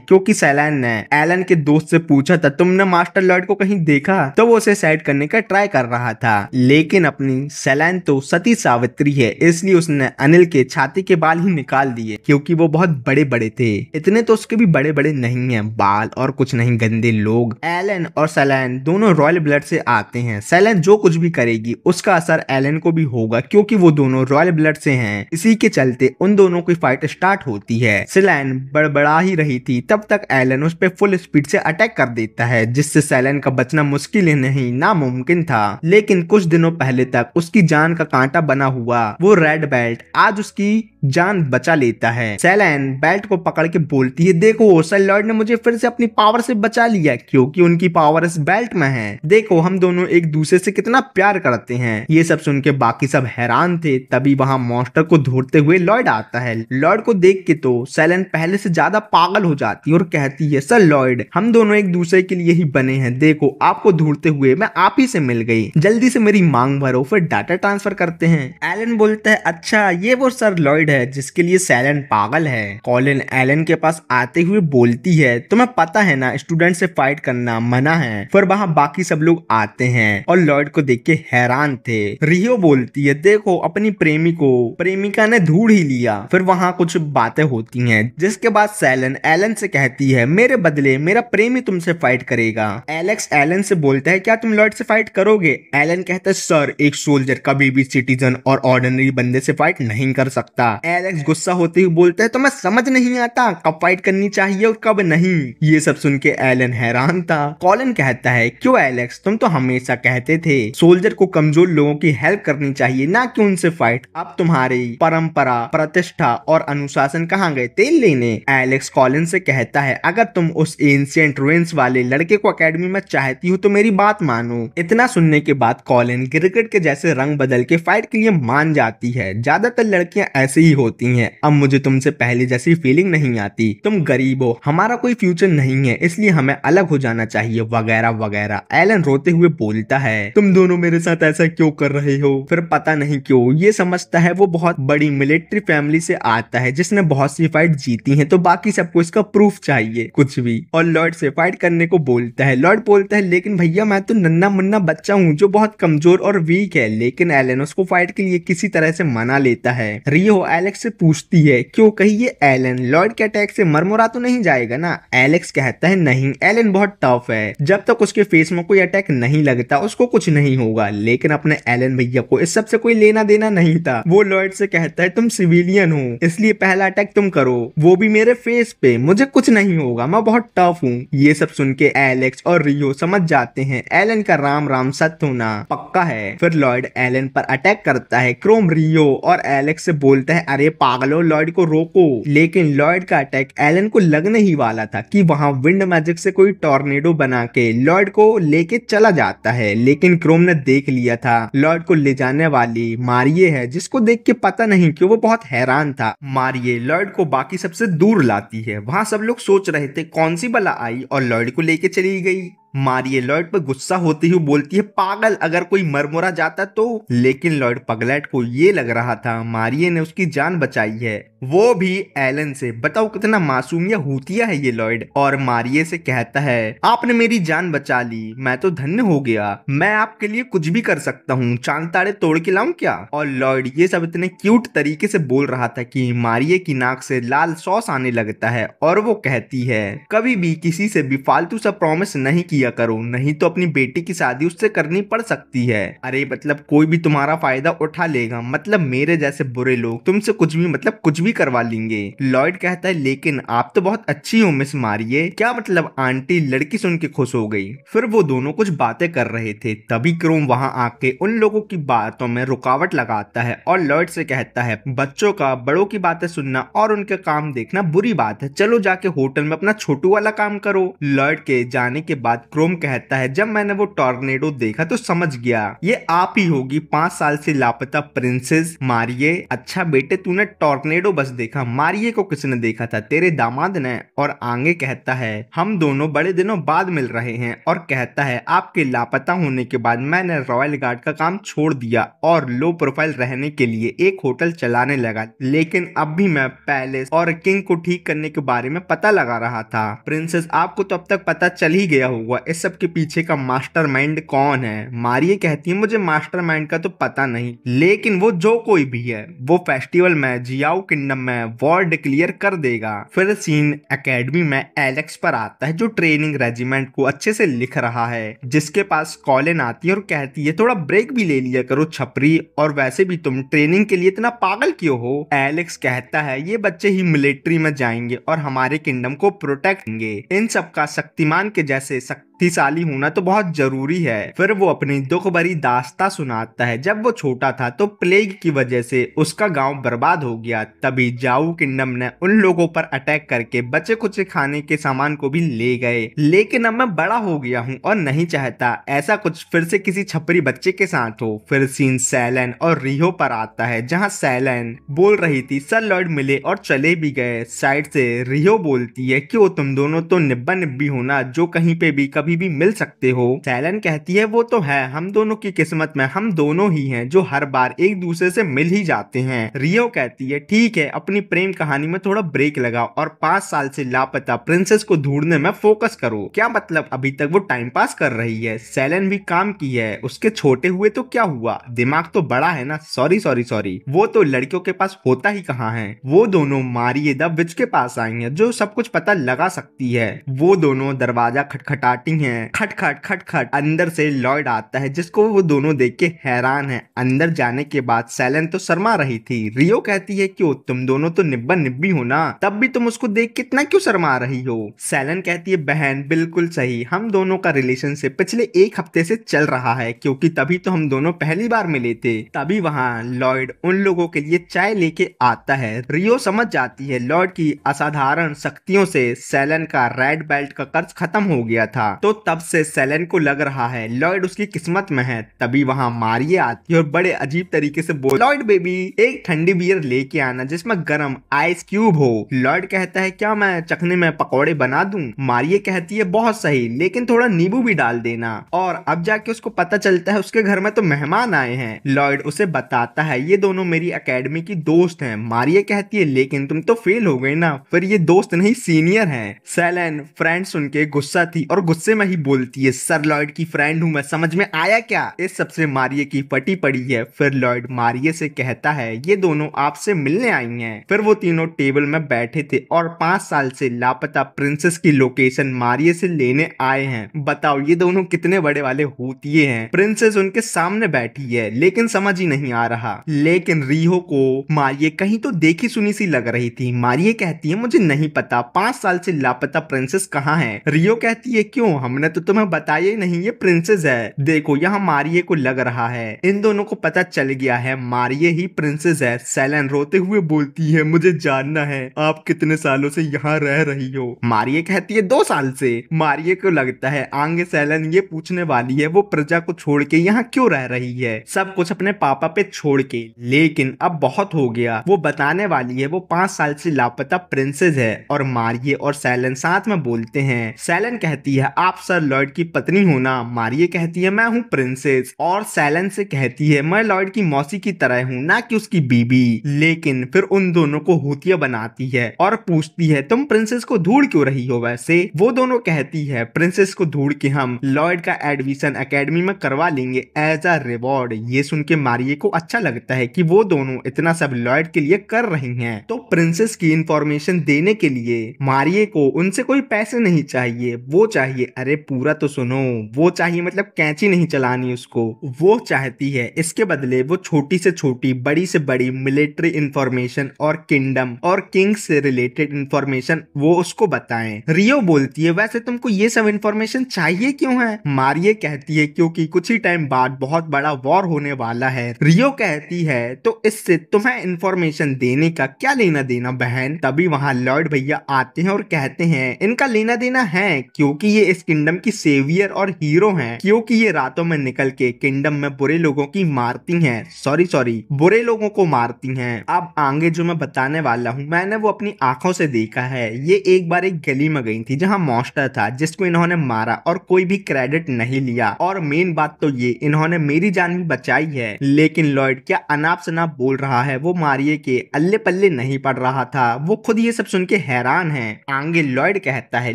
क्योंकि सेलेन ने एलन के दोस्त से पूछा था तुमने मास्टर लॉर्ड को कहीं देखा, तो वो उसे साइड करने का ट्राई कर रहा था, लेकिन अपनी सेलेन तो सती सावित्री है इसलिए उसने अनिल के छाती के बाल ही निकाल दिए क्योंकि वो बहुत बड़े बड़े थे। इतने तो उसके भी बड़े बड़े नहीं है बाल और कुछ नहीं गंदे लोग। एलन और सेलेन दोनों रॉयल ब्लड से आते हैं। सेलेन जो कुछ भी करेगी उसका असर एलन को भी होगा क्योंकि वो दोनों रॉयल ब्लड से हैं। इसी के चलते उन दोनों की फाइट स्टार्ट होती है। सेलेन बड़बड़ा ही रही थी, तब तक एलन उस पे फुल स्पीड से अटैक कर देता है, जिससे सेलेन का बचना मुश्किल ही नहीं नामुमकिन था। लेकिन कुछ दिनों पहले तक उसकी जान का कांटा बना हुआ वो रेड बेल्ट आज उसकी जान बचा लेता है। सेलेन बेल्ट को पकड़ के बोलती है, देखो सर लॉर्ड ने मुझे फिर से अपनी पावर से बचा लिया, क्योंकि उनकी पावर इस बेल्ट में है। देखो हम दोनों एक दूसरे से कितना प्यार करते हैं। ये सब सुन के बाकी सब हैरान थे। तभी वहां मॉन्स्टर को ढूंढते हुए लॉर्ड आता है। लॉर्ड को देख के तो सेलेन पहले से ज्यादा पागल हो जाती है और कहती है, सर लॉर्ड हम दोनों एक दूसरे के लिए ही बने हैं। देखो आपको ढूंढते हुए मैं आप ही से मिल गई, जल्दी से मेरी मांग भरो फिर डाटा ट्रांसफर करते हैं। एलन बोलता है, अच्छा ये वो सर लॉर्ड है जिसके लिए सेलेन पागल है। कॉलिन एलन के पास आते हुए बोलती है, तुम्हें पता है ना स्टूडेंट से फाइट करना मना है। फिर वहां बाकी सब लोग आते हैं और लॉर्ड को देख के हैरान थे। रियो बोलती है, देखो अपनी प्रेमी को प्रेमिका ने ढूंढ ही लिया। फिर वहां कुछ बातें होती हैं, जिसके बाद सेलेन एलन से कहती है, मेरे बदले मेरा प्रेमी तुमसे फाइट करेगा। एलेक्स एलन से बोलता है, क्या तुम लॉर्ड से फाइट करोगे? एलन कहता है, सर एक सोल्जर कभी भी सिटीजन और ऑर्डिनरी बंदे से फाइट नहीं कर सकता। एलेक्स गुस्सा होते हुए बोलता है, तो मैं समझ नहीं आता कब फाइट करनी चाहिए और कब नहीं। ये सब सुन के एलन हैरान था। कॉलिन कहता है, क्यों एलेक्स, तुम तो हमेशा कहते थे सोल्जर को कमजोर लोगों की हेल्प करनी चाहिए, ना कि उनसे फाइट। अब तुम्हारी परंपरा, प्रतिष्ठा और अनुशासन कहाँ गए तेल लेने? एलेक्स कॉलिन से कहता है, अगर तुम उस एंशिएंट रुइंस वाले लड़के को एकेडमी में चाहती हो तो मेरी बात मानो। इतना सुनने के बाद कॉलिन गिरगिट के जैसे रंग बदल के फाइट के लिए मान जाती है। ज्यादातर लड़कियां ऐसे ही होती हैं। अब मुझे तुमसे पहले जैसी फीलिंग नहीं आती, तुम गरीब हो, हमारा कोई फ्यूचर नहीं है, इसलिए हमें अलग हो जाना चाहिए वगैरह वगैरह। एलन रोते हुए बोलता है, तुम दोनों मेरे साथ ऐसा क्यों कर रहे हो? फिर पता नहीं क्यों ये समझता है वो बहुत बड़ी मिलिट्री फैमिली से आता है जिसने बहुत सी फाइट जीती है, तो बाकी सबको इसका प्रूफ चाहिए कुछ भी। और लॉर्ड से फाइट करने को बोलता है। लॉर्ड बोलता है, लेकिन भैया मैं तो नन्ना मुन्ना बच्चा हूँ जो बहुत कमजोर और वीक है। लेकिन एलन उसको फाइट के लिए किसी तरह से मना लेता है। रियो एलेक्स से पूछती है, क्यों कहीं ये एलन लॉर्ड के अटैक से मरमुरा तो नहीं जाएगा ना? एलेक्स कहता है, नहीं एलन बहुत टफ है, जब तक उसके फेस में कोई अटैक नहीं लगता उसको कुछ नहीं होगा। लेकिन अपने एलन भैया को इस सब से कोई लेना देना नहीं था। वो लॉर्ड से कहता है, तुम सिविलियन हो इसलिए पहला अटैक तुम करो, वो भी मेरे फेस पे, मुझे कुछ नहीं होगा, मैं बहुत टफ हूँ। ये सब सुन के एलेक्स और रियो समझ जाते हैं एलन का राम राम सत्य होना पक्का है। फिर लॉर्ड एलन पर अटैक करता है। क्रोम रियो और एलेक्स से बोलता है, अरे पागलो लॉर्ड को रोको। लेकिन लॉर्ड का अटैक एलन को लगने ही वाला था कि वहां विंड मैजिक से कोई टॉर्नेडो बना के लॉर्ड को लेके चला जाता है। लेकिन क्रोम ने देख लिया था लॉर्ड को ले जाने वाली मारिये है, जिसको देख के पता नहीं क्यों वो बहुत हैरान था। मारिये लॉर्ड को बाकी सबसे दूर लाती है। वहां सब लोग सोच रहे थे कौन सी बला आई और लॉर्ड को लेके चली गई। मारिये लॉर्ड पर गुस्सा होती हुई बोलती है, पागल, अगर कोई मरमुरा जाता तो। लेकिन लॉर्ड पगलेट को ये लग रहा था मारिये ने उसकी जान बचाई है, वो भी एलन से। बताओ कितना मासूम या हूतिया है ये लॉर्ड। और मारिये से कहता है, आपने मेरी जान बचा ली, मैं तो धन्य हो गया, मैं आपके लिए कुछ भी कर सकता हूँ, चांद तारे तोड़ के लाऊं क्या? और लॉर्ड ये सब इतने क्यूट तरीके से बोल रहा था कि मारिये की नाक से लाल सॉस आने लगता है। और वो कहती है, कभी भी किसी से भी फालतू सा प्रॉमिस नहीं किया करो, नहीं तो अपनी बेटी की शादी उससे करनी पड़ सकती है। अरे मतलब कोई भी तुम्हारा फायदा उठा लेगा, मतलब मेरे जैसे बुरे लोग तुमसे कुछ भी मतलब कुछ भी करवा लेंगे। लॉर्ड कहता है, लेकिन आप तो बहुत अच्छी हो मिस मारिये। क्या मतलब आंटी? लड़की सुन के खुश हो गई। फिर वो दोनों कुछ बातें कर रहे थे, तभी क्रोम वहां आके उन लोगों की बातों में रुकावट लगाता है और लॉर्ड से कहता है, बच्चों का बड़ों की बातें सुनना और उनके काम देखना बुरी बात है, चलो जाके होटल में अपना छोटू वाला काम करो। लॉर्ड के जाने के बाद क्रोम कहता है, जब मैंने वो टॉर्नेडो देखा तो समझ गया ये आप ही होगी, 5 साल से लापता प्रिंसेस मारिये। अच्छा बेटे, तूने टॉर्नेडो बस देखा, मारिये को किसने देखा था? तेरे दामाद ने। और आगे कहता है, हम दोनों बड़े दिनों बाद मिल रहे हैं। और कहता है, आपके लापता होने के बाद मैंने रॉयल गार्ड का काम छोड़ दिया और लो प्रोफाइल रहने के लिए एक होटल चलाने लगा। लेकिन अब भी मैं पैलेस और किंग को ठीक करने के बारे में पता लगा रहा था। प्रिंसेस, आपको तो अब तक पता चल ही गया होगा, इस सब के पीछे का मास्टरमाइंड कौन है। मारिये कहती है मुझे मास्टरमाइंड का तो पता नहीं, लेकिन वो जो कोई भी है वो फेस्टिवल में जियाओ किंगडम में वॉर डिक्लेयर कर देगा। फिर सीन एकेडमी में एलेक्स पर आता है जो ट्रेनिंग रेजिमेंट को अच्छे से लिख रहा है, जिसके पास कॉलिन आती है और कहती है थोड़ा ब्रेक भी ले लिया करो छपरी, और वैसे भी तुम ट्रेनिंग के लिए इतना पागल क्यों हो। एलेक्स कहता है ये बच्चे ही मिलिट्री में जाएंगे और हमारे किंगडम को प्रोटेक्ट करेंगे, इन सब का शक्तिमान के जैसे शक्तिशाली होना तो बहुत जरूरी है। फिर वो अपनी दुख भरी दास्तां सुनाता है जब वो छोटा था तो प्लेग की वजह से उसका गांव बर्बाद हो गया, तभी जाऊ किंगडम ने उन लोगों पर अटैक करके बचे कुछ खाने के सामान को भी ले गए, लेकिन अब मैं बड़ा हो गया हूँ और नहीं चाहता ऐसा कुछ फिर से किसी छपरी बच्चे के साथ हो। फिर सीन सैलन और रिहो पर आता है जहाँ सैलन बोल रही थी सर लॉर्ड मिले और चले भी गए। साइड से रिहो बोलती है क्यों तुम दोनों तो निब्बा निब्बी हो ना, जो कहीं पे भी कभी भी मिल सकते हो। सैलन कहती है वो तो है, हम दोनों की किस्मत में हम दोनों ही हैं जो हर बार एक दूसरे से मिल ही जाते हैं। रियो कहती है ठीक है, अपनी प्रेम कहानी में थोड़ा ब्रेक लगाओ और 5 साल से लापता प्रिंसेस को ढूंढने में फोकस करो। क्या मतलब अभी तक वो टाइम पास कर रही है, सैलन भी काम की है, उसके छोटे हुए तो क्या हुआ, दिमाग तो बड़ा है ना। सॉरी सॉरी सॉरी, वो तो लड़कियों के पास होता ही कहाँ है। वो दोनों मारिये द विच के पास आई हैं जो सब कुछ पता लगा सकती है। वो दोनों दरवाजा खटखटाती हैं, खट खट खट खट। अंदर से लॉर्ड आता है जिसको वो दोनों देख के हैरान है। अंदर जाने के बाद सैलन तो शर्मा रही थी। रियो कहती है क्यों तुम दोनों तो निब्बा निब्बी हो ना, तब भी तुम उसको देख कितना क्यों शर्मा रही हो। सैलन कहती है बहन बिल्कुल सही, हम दोनों का रिलेशनशिप पिछले 1 हफ्ते से चल रहा है क्योंकि तभी तो हम दोनों पहली बार मिले थे। तभी वहाँ लॉर्ड उन लोगों के लिए चाय लेके आता है। रियो समझ जाती है लॉर्ड की असाधारण शक्तियों से सैलन का रेड बेल्ट का कर्ज खत्म हो गया था, तो तब से सैलन को लग रहा है लॉर्ड उसकी किस्मत में है। तभी वहाँ मारिये आती है और बड़े अजीब तरीके से बोल लॉर्ड बेबी एक ठंडी बियर लेके आना जिसमें गर्म आइस क्यूब हो। लॉर्ड कहता है क्या मैं चखने में पकौड़े बना दूं। मारिये कहती है बहुत सही, लेकिन थोड़ा नींबू भी डाल देना। और अब जाके उसको पता चलता है उसके घर में तो मेहमान आए हैं। लॉर्ड उसे बताता है ये दोनों मेरी एकेडमी की दोस्त हैं। मारिये कहती है लेकिन तुम तो फेल हो गए ना। फिर ये दोस्त नहीं सीनियर हैं। सैलन फ्रेंड सुन के गुस्सा थी और गुस्से में ही बोलती है सर लॉर्ड की फ्रेंड हूं मैं, समझ में आया क्या। इस सबसे मारिये की फटी पड़ी है। फिर लॉर्ड मारिये से कहता है ये दोनों आपसे मिलने आई हैं। फिर वो तीनों टेबल में बैठे थे और 5 साल से लापता प्रिंसेस की लोकेशन मारिये से लेने आए हैं। बताओ ये दोनों कितने बड़े वाले होतिये हैं। प्रिंसेस उनके सामने बैठी है लेकिन समझ ही नहीं आ रहा। लेकिन रिहो को मारिये कहीं तो देखी सुनी सी लग रही थी। मारिये कहती है मुझे नहीं पता 5 साल से लापता प्रिंसेस कहाँ है। रियो कहती है क्यों, हमने तो तुम्हें बताया ही नहीं ये प्रिंसेस है। देखो यहाँ मारिये को लग रहा है इन दोनों को पता चल गया है मारिये ही प्रिंसेस है। सैलन रोते हुए बोलती है मुझे जानना है आप कितने सालों से यहाँ रह रही हो। मारिये कहती है 2 साल से। मारिये को लगता है आगे सैलन ये पूछने वाली है वो प्रजा को छोड़ के यहाँ क्यों रह रही है, सब कुछ अपने पापा पे छोड़ के। लेकिन अब बहुत हो गया, वो बताने वाली है वो 5 साल से लापता प्रिंसेस है। और मारिये और सैलन साथ में बोलते हैं। सैलन कहती है आप सर लॉर्ड की पत्नी हो ना। मारिये कहती है मैं हूँ प्रिंसेस। और सैलन से कहती है मैं लॉर्ड की मौसी की तरह हूँ ना कि उसकी बीबी। लेकिन फिर उन दोनों को हुतिया बनाती है और पूछती है तुम प्रिंसेस को ढूंढ क्यों रही हो। वैसे वो दोनों कहती है प्रिंसेस को ढूंढ के हम लॉर्ड का एडमिशन एकेडमी में करवा लेंगे एज अ रिवॉर्ड। ये सुन के मारिये को अच्छा लगता है कि वो दोनों इतना सब लॉर्ड के लिए कर रही हैं। तो प्रिंसेस की इंफॉर्मेशन देने के लिए मारिये को उनसे कोई पैसे नहीं चाहिए, वो चाहिए अरे पूरा तो सुनो, वो चाहिए मतलब कैंची नहीं चलानी उसको। वो चाहती है इसके बदले वो छोटी से छोटी बड़ी से बड़ी मिलिट्री इंफॉर्मेशन और किंगडम और किंग से रिलेटेड इंफॉर्मेशन वो उसको बताएं। रियो बोलती है वैसे तुमको ये सब इंफॉर्मेशन चाहिए क्यों है। मारिये कहती है क्योंकि कुछ ही टाइम बाद बहुत बड़ा वॉर होने वाला है। रियो कहती है तो इससे तुम्हें इंफॉर्मेशन देने का क्या लेना देना बहन। तभी वहाँ लॉर्ड भैया आते हैं और कहते हैं इनका लेना देना है क्योंकि ये इस किंगडम की सेवियर और हीरो हैं, क्योंकि ये रातों में निकल के किंगडम में बुरे लोगों की मारती हैं। सॉरी बुरे लोगों को मारती हैं। अब आगे जो मैं बताने वाला हूँ मैंने वो अपनी आंखों से देखा है। ये एक बार एक गली में गई थी जहाँ मॉन्स्टर था जिसको इन्होंने मारा और कोई भी क्रेडिट नहीं लिया। और मेन बात तो ये इन्होंने मेरी जान भी बचाई है। लेकिन लॉर्ड क्या अनाप शनाप बोल रहा है, वो मारिये के अल्ले पल्ले नहीं पड़ रहा था। वो खुद ये सब सुन के हैरान है। आगे लॉर्ड कहता है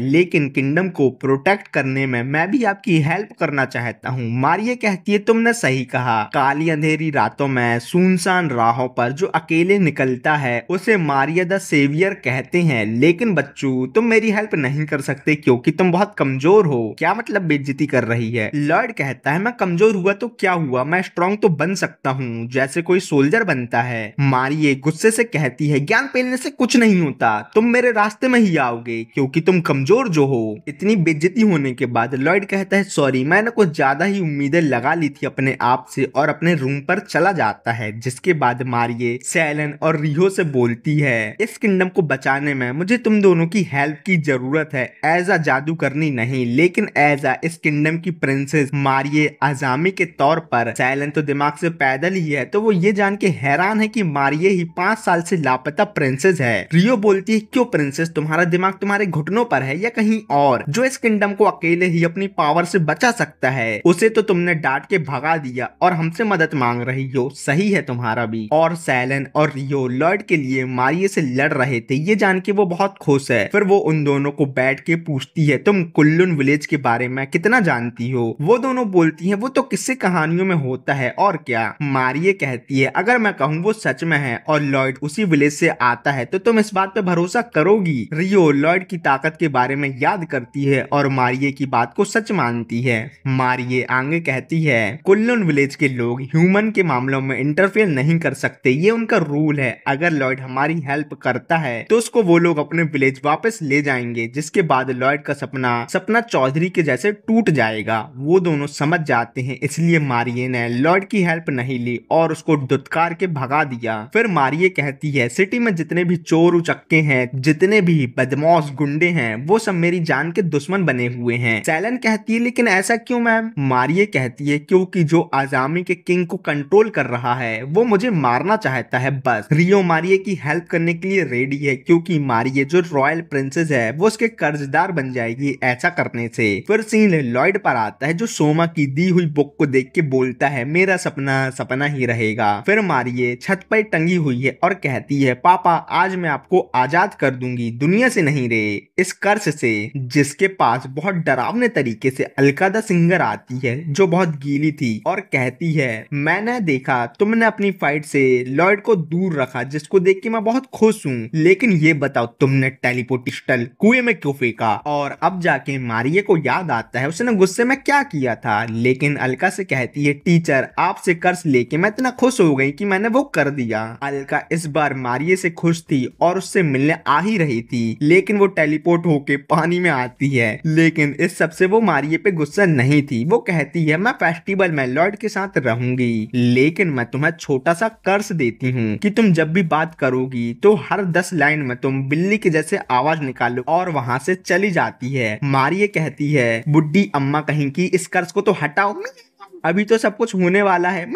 लेकिन किंगडम को प्रोटेक्ट प्रोटेक्ट करने में मैं भी आपकी हेल्प करना चाहता हूँ। मारिये कहती है तुमने सही कहा, काली अंधेरी रातों में सुनसान राहों पर जो अकेले निकलता है उसे मारिया द सेवियर कहते हैं। लेकिन बच्चों तुम मेरी हेल्प नहीं कर सकते क्योंकि तुम बहुत कमजोर हो। क्या मतलब बेइज्जती कर रही है? लॉर्ड कहता है मैं कमजोर हुआ तो क्या हुआ, मैं स्ट्रॉन्ग तो बन सकता हूँ जैसे कोई सोल्जर बनता है। मारिये गुस्से से कहती है ज्ञान फैलने से कुछ नहीं होता, तुम मेरे रास्ते में ही आओगे क्योंकि तुम कमजोर जो हो। इतनी बेइज्जती होने के बाद लॉर्ड कहता है सॉरी, मैंने कुछ ज्यादा ही उम्मीदें लगा ली थी अपने आप से, और अपने रूम पर चला जाता है। जिसके बाद मारिये सैलन और रियो से बोलती है इस किंगडम को बचाने में मुझे तुम दोनों की हेल्प की जरूरत है, एज अ जादू करनी नहीं लेकिन एज अ इस किंगडम की प्रिंसेस। मारिये आजामी के तौर पर, सैलन तो दिमाग से पैदल ही है तो वो ये जान के हैरान है कि मारिये ही 5 साल से लापता प्रिंसेस है। रियो बोलती है क्यों प्रिंसेस, तुम्हारा दिमाग तुम्हारे घुटनों पर है या कहीं और? जो इस किंगडम को अकेले ही अपनी पावर से बचा सकता है उसे तो तुमने डांट के भगा दिया और हमसे मदद मांग रही हो, सही है तुम्हारा भी। और सैलन और रियो लॉर्ड के लिए मारिये से लड़ रहे थे, ये जान के वो बहुत खुश है। फिर वो उन दोनों को बैठ के पूछती है तुम कुल्लुन विलेज के बारे में कितना जानती हो? वो दोनों बोलती है वो तो किस्से कहानियों में होता है और क्या। मारिये कहती है अगर मैं कहूँ वो सच में है और लॉर्ड उसी विलेज से आता है तो तुम इस बात पे भरोसा करोगी? रियो लॉर्ड की ताकत के बारे में याद करती है और मारिये की बात को सच मानती है। मारिये आगे कहती है कुल्लुन विलेज के लोग ह्यूमन के मामलों में इंटरफेयर नहीं कर सकते, ये उनका रूल है। अगर लॉर्ड हमारी हेल्प करता है तो उसको वो लोग अपने विलेज वापस ले जाएंगे, जिसके बाद लॉर्ड का सपना चौधरी के जैसे टूट जाएगा। वो दोनों समझ जाते हैं, इसलिए मारिये ने लॉर्ड की हेल्प नहीं ली और उसको दुत्कार के भगा दिया। फिर मारिये कहती है सिटी में जितने भी चोर उचक्के हैं, जितने भी बदमाश गुंडे हैं, वो सब मेरी जान के दुश्मन बने हुए हैं। सैलन कहती है लेकिन ऐसा क्यों मैम? मारिये कहती है क्योंकि जो आजामी के किंग को कंट्रोल कर रहा है वो मुझे मारना चाहता है बस। रियो मारिये की हेल्प करने के लिए रेडी है क्योंकि मारिये जो रॉयल प्रिंसेस है वो उसके कर्जदार बन जाएगी ऐसा करने से। फिर सीन लॉर्ड पर आता है जो सोमा की दी हुई बुक को देख के बोलता है मेरा सपना सपना ही रहेगा। फिर मारिये छत पर टंगी हुई है और कहती है पापा आज मैं आपको आजाद कर दूंगी, दुनिया से नहीं रे, इस कर्ज से। जिसके पास बहुत डरावने तरीके से अलका द सिंगर आती है जो बहुत गीली थी और कहती है मैंने देखा तुमने अपनी फाइट से लॉर्ड को दूर रखा, जिसको देख के मैं बहुत खुश हूँ, लेकिन ये बताओ तुमने टेलीपोर्टिस्टल कुएं में क्यों फेंका? और अब जाके मारिये को याद आता है उसने गुस्से में क्या किया था, लेकिन अलका से कहती है टीचर आपसे कर्ज लेके मैं इतना खुश हो गई कि मैंने वो कर दिया। अलका इस बार मारिये से खुश थी और उससे मिलने आ ही रही थी, लेकिन वो टेलीपोर्ट होके पानी में आती है। लेकिन इस सबसे वो मारिये पे गुस्सा नहीं थी, वो कहती है मैं फेस्टिवल में लॉर्ड के साथ रहूंगी, लेकिन मैं तुम्हें छोटा सा कर्ज देती हूँ कि तुम जब भी बात करोगी तो हर 10 लाइन में तुम बिल्ली के जैसे आवाज निकालो, और वहां से चली जाती है। मारिये कहती है बुड्ढी अम्मा कहीं की, इस कर्ज को तो हटाओ, अभी तो सब कुछ होने वाला है।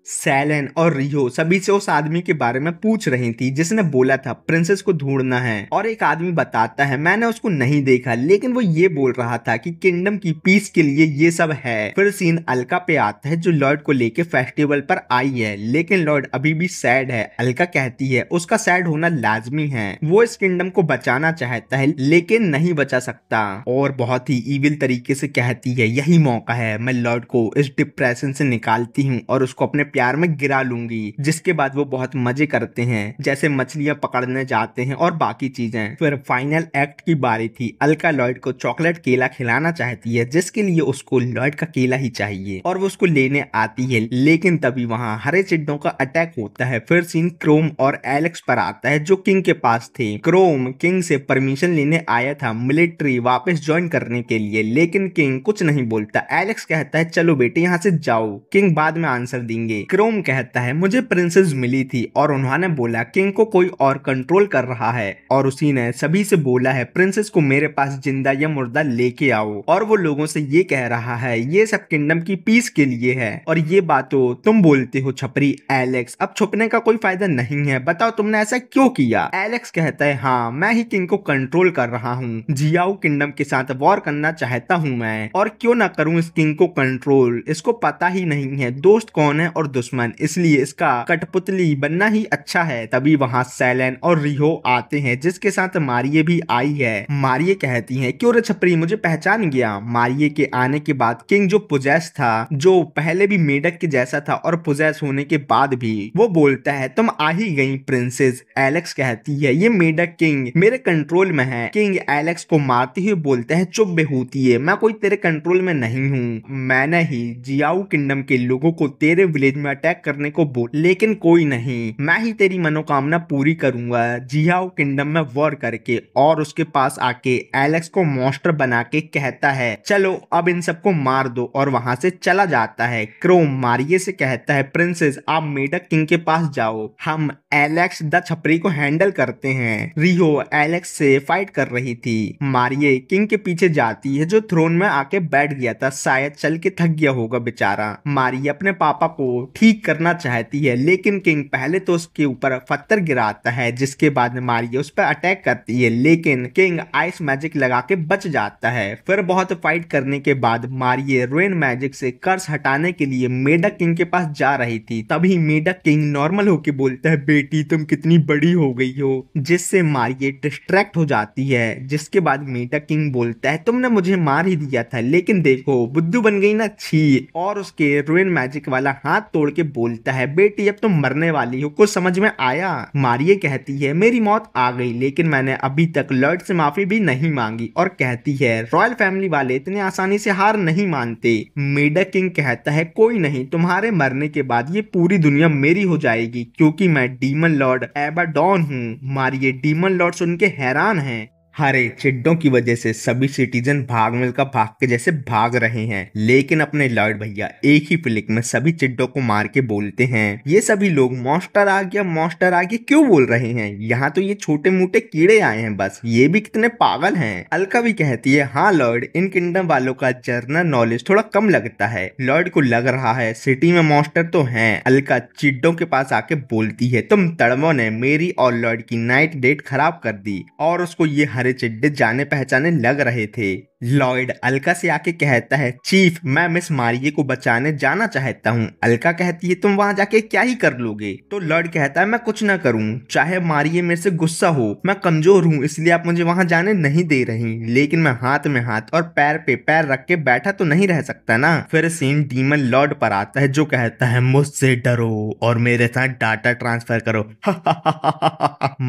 सैलन और रियो सभी से उस आदमी के बारे में पूछ रही थी जिसने बोला था प्रिंसेस को ढूंढना है, और एक आदमी बताता है मैंने उसको नहीं देखा, लेकिन वो ये बोल रहा था कि किंगडम की पीस के लिए ये सब है। फिर सीन अलका पे आता है जो लॉर्ड को लेके फेस्टिवल पर आई है, लेकिन लॉर्ड अभी भी सैड है। अलका कहती है उसका सैड होना लाजमी है, वो इस किंगडम को बचाना चाहता है लेकिन नहीं बचा सकता, और बहुत ही इविल तरीके से कहती है यही मौका है, मैं लॉर्ड को इस डिप्रेशन से निकालती हूँ और उसको अपने प्यार में गिरा लूंगी। जिसके बाद वो बहुत मजे करते हैं जैसे मछलियां पकड़ने जाते हैं और बाकी चीजें। फिर फाइनल एक्ट की बारी थी। अलका लॉर्ड को चॉकलेट केला खिलाना चाहती है जिसके लिए उसको लॉर्ड का केला ही चाहिए और वो उसको लेने आती है, लेकिन तभी वहां हरे चिड्डों का अटैक होता है। फिर सीन क्रोम और एलेक्स पर आता है जो किंग के पास थे। क्रोम किंग से परमिशन लेने आया था मिलिट्री वापस ज्वाइन करने के लिए, लेकिन किंग कुछ नहीं बोलता। एलेक्स कहता है चलो बेटे यहाँ से जाओ, किंग बाद में आंसर देंगे। क्रोम कहता है मुझे प्रिंसेस मिली थी और उन्होंने बोला किंग को कोई और कंट्रोल कर रहा है, और उसी ने सभी से बोला है प्रिंसेस को मेरे पास जिंदा या मुर्दा लेके आओ, और वो लोगों से ये कह रहा है ये सब किंगडम की पीस के लिए है, और ये बातों तुम बोलते हो छपरी। एलेक्स अब छुपने का कोई फायदा नहीं है, बताओ तुमने ऐसा क्यों किया? एलेक्स कहता है हाँ मैं ही किंग को कंट्रोल कर रहा हूँ, जियाओ किंगडम के साथ वॉर करना चाहता हूँ मैं, और क्यों ना करूँ इस किंग को कंट्रोल, इसको पता ही नहीं है दोस्त कौन है और दुश्मन, इसलिए इसका कठपुतली बनना ही अच्छा है। तभी वहाँ सेलेन और रिहो आते हैं जिसके साथ मारिये भी आई है। मारिये कहती है क्यों रे छपरी, मुझे पहचान गया। मारिये के आने के बाद किंग जो पोजेस था, जो पहले भी मेढक के जैसा था और पोजेस होने के बाद भी, वो बोलता है तुम आ ही गई प्रिंसेस। एलेक्स कहती है ये मेढक किंग मेरे कंट्रोल में है। किंग एलेक्स को मारते हुए बोलता है चुप बेहूती है, मैं कोई तेरे कंट्रोल में नहीं हूँ। मैंने ही जियाओ किंगडम के लोगों को तेरे विलेज में अटैक करने को बोल, लेकिन कोई नहीं, मैं ही तेरी मनोकामना पूरी करूंगा जियाओ किंगडम में वॉर करके। और उसके पास आके एलेक्स को मॉन्स्टर बना के कहता है चलो अब इन सबको मार दो, और वहां से चला जाता है। क्रोम मारिये से कहता है प्रिंसेस आप मेढक किंग के पास जाओ, हम एलेक्स द छपरी को हैंडल करते हैं। रिहो एलेक्स से फाइट कर रही थी। मारिये किंग के पीछे जाती है जो थ्रोन में आके बैठ गया था, शायद चल के थक गया होगा बेचारा। मारिये अपने पापा को ठीक करना चाहती है, लेकिन किंग पहले तो उसके ऊपर पत्थर गिराता है, जिसके बाद मारिये उस पर अटैक करती है, लेकिन किंग आइस मैजिक लगा के बच जाता है। फिर बहुत फाइट करने के बाद मारिये रुइन मैजिक से कर्स हटाने के लिए मेढक किंग के पास जा रही थी। तभी मेढक किंग नॉर्मल होके बोलता है बेटी तुम कितनी बड़ी हो गई हो, जिससे मारिये डिस्ट्रैक्ट हो जाती है। जिसके बाद मेढक किंग बोलता है तुमने मुझे मार ही दिया था, लेकिन देखो बुद्धू बन गई ना, छी। और उसके रुइन मैजिक वाला हाथ तोड़ के बोलता है बेटी अब तुम मरने वाली हो, कुछ समझ में आया। मारिये कहती है मेरी मौत आ गई, लेकिन मैंने अभी तक लॉर्ड से माफी भी नहीं मांगी, और कहती है रॉयल फैमिली वाले इतने आसानी से हार नहीं मानते। मेढक किंग कहता है कोई नहीं, तुम्हारे मरने के बाद ये पूरी दुनिया मेरी हो जाएगी, क्योंकि मैं डीमन लॉर्ड एबाडॉन हूँ। मारिये डीमन लॉर्ड सुन के हैरान है। हरे चिड्डों की वजह से सभी सिटीजन भाग मिलकर भाग के जैसे भाग रहे हैं, लेकिन अपने लॉर्ड भैया एक ही फ्लिक में सभी चिड्डों को मार के बोलते हैं ये सभी लोग मॉन्स्टर आ गया मॉन्स्टर आ गया क्यों बोल रहे हैं, यहाँ तो ये छोटे मोटे कीड़े आए हैं बस, ये भी कितने पागल हैं। अलका भी कहती है हाँ लॉर्ड, इन किंगडम वालों का जनरल नॉलेज थोड़ा कम लगता है। लॉर्ड को लग रहा है सिटी में मॉन्स्टर तो हैं। अलका चिड्डों के पास आके बोलती है तुम तड़मों ने मेरी और लॉर्ड की नाइट डेट खराब कर दी, और उसको ये हरे चिड्डे जाने पहचाने लग रहे थे। लॉर्ड अलका से आके कहता है चीफ मैं मिस मारिये को बचाने जाना चाहता हूँ। अलका कहती है तुम वहां जाके क्या ही कर लोगे। तो लॉर्ड कहता है मैं कुछ ना करूँ, चाहे मारिये मेरे से गुस्सा हो, मैं कमजोर हूँ इसलिए आप मुझे वहां जाने नहीं दे रही, लेकिन मैं हाथ में हाथ और पैर पे पैर रख के बैठा तो नहीं रह सकता ना। फिर सीन डीमन लॉर्ड पर आता है जो कहता है मुझसे डरो और मेरे साथ डाटा ट्रांसफर करो।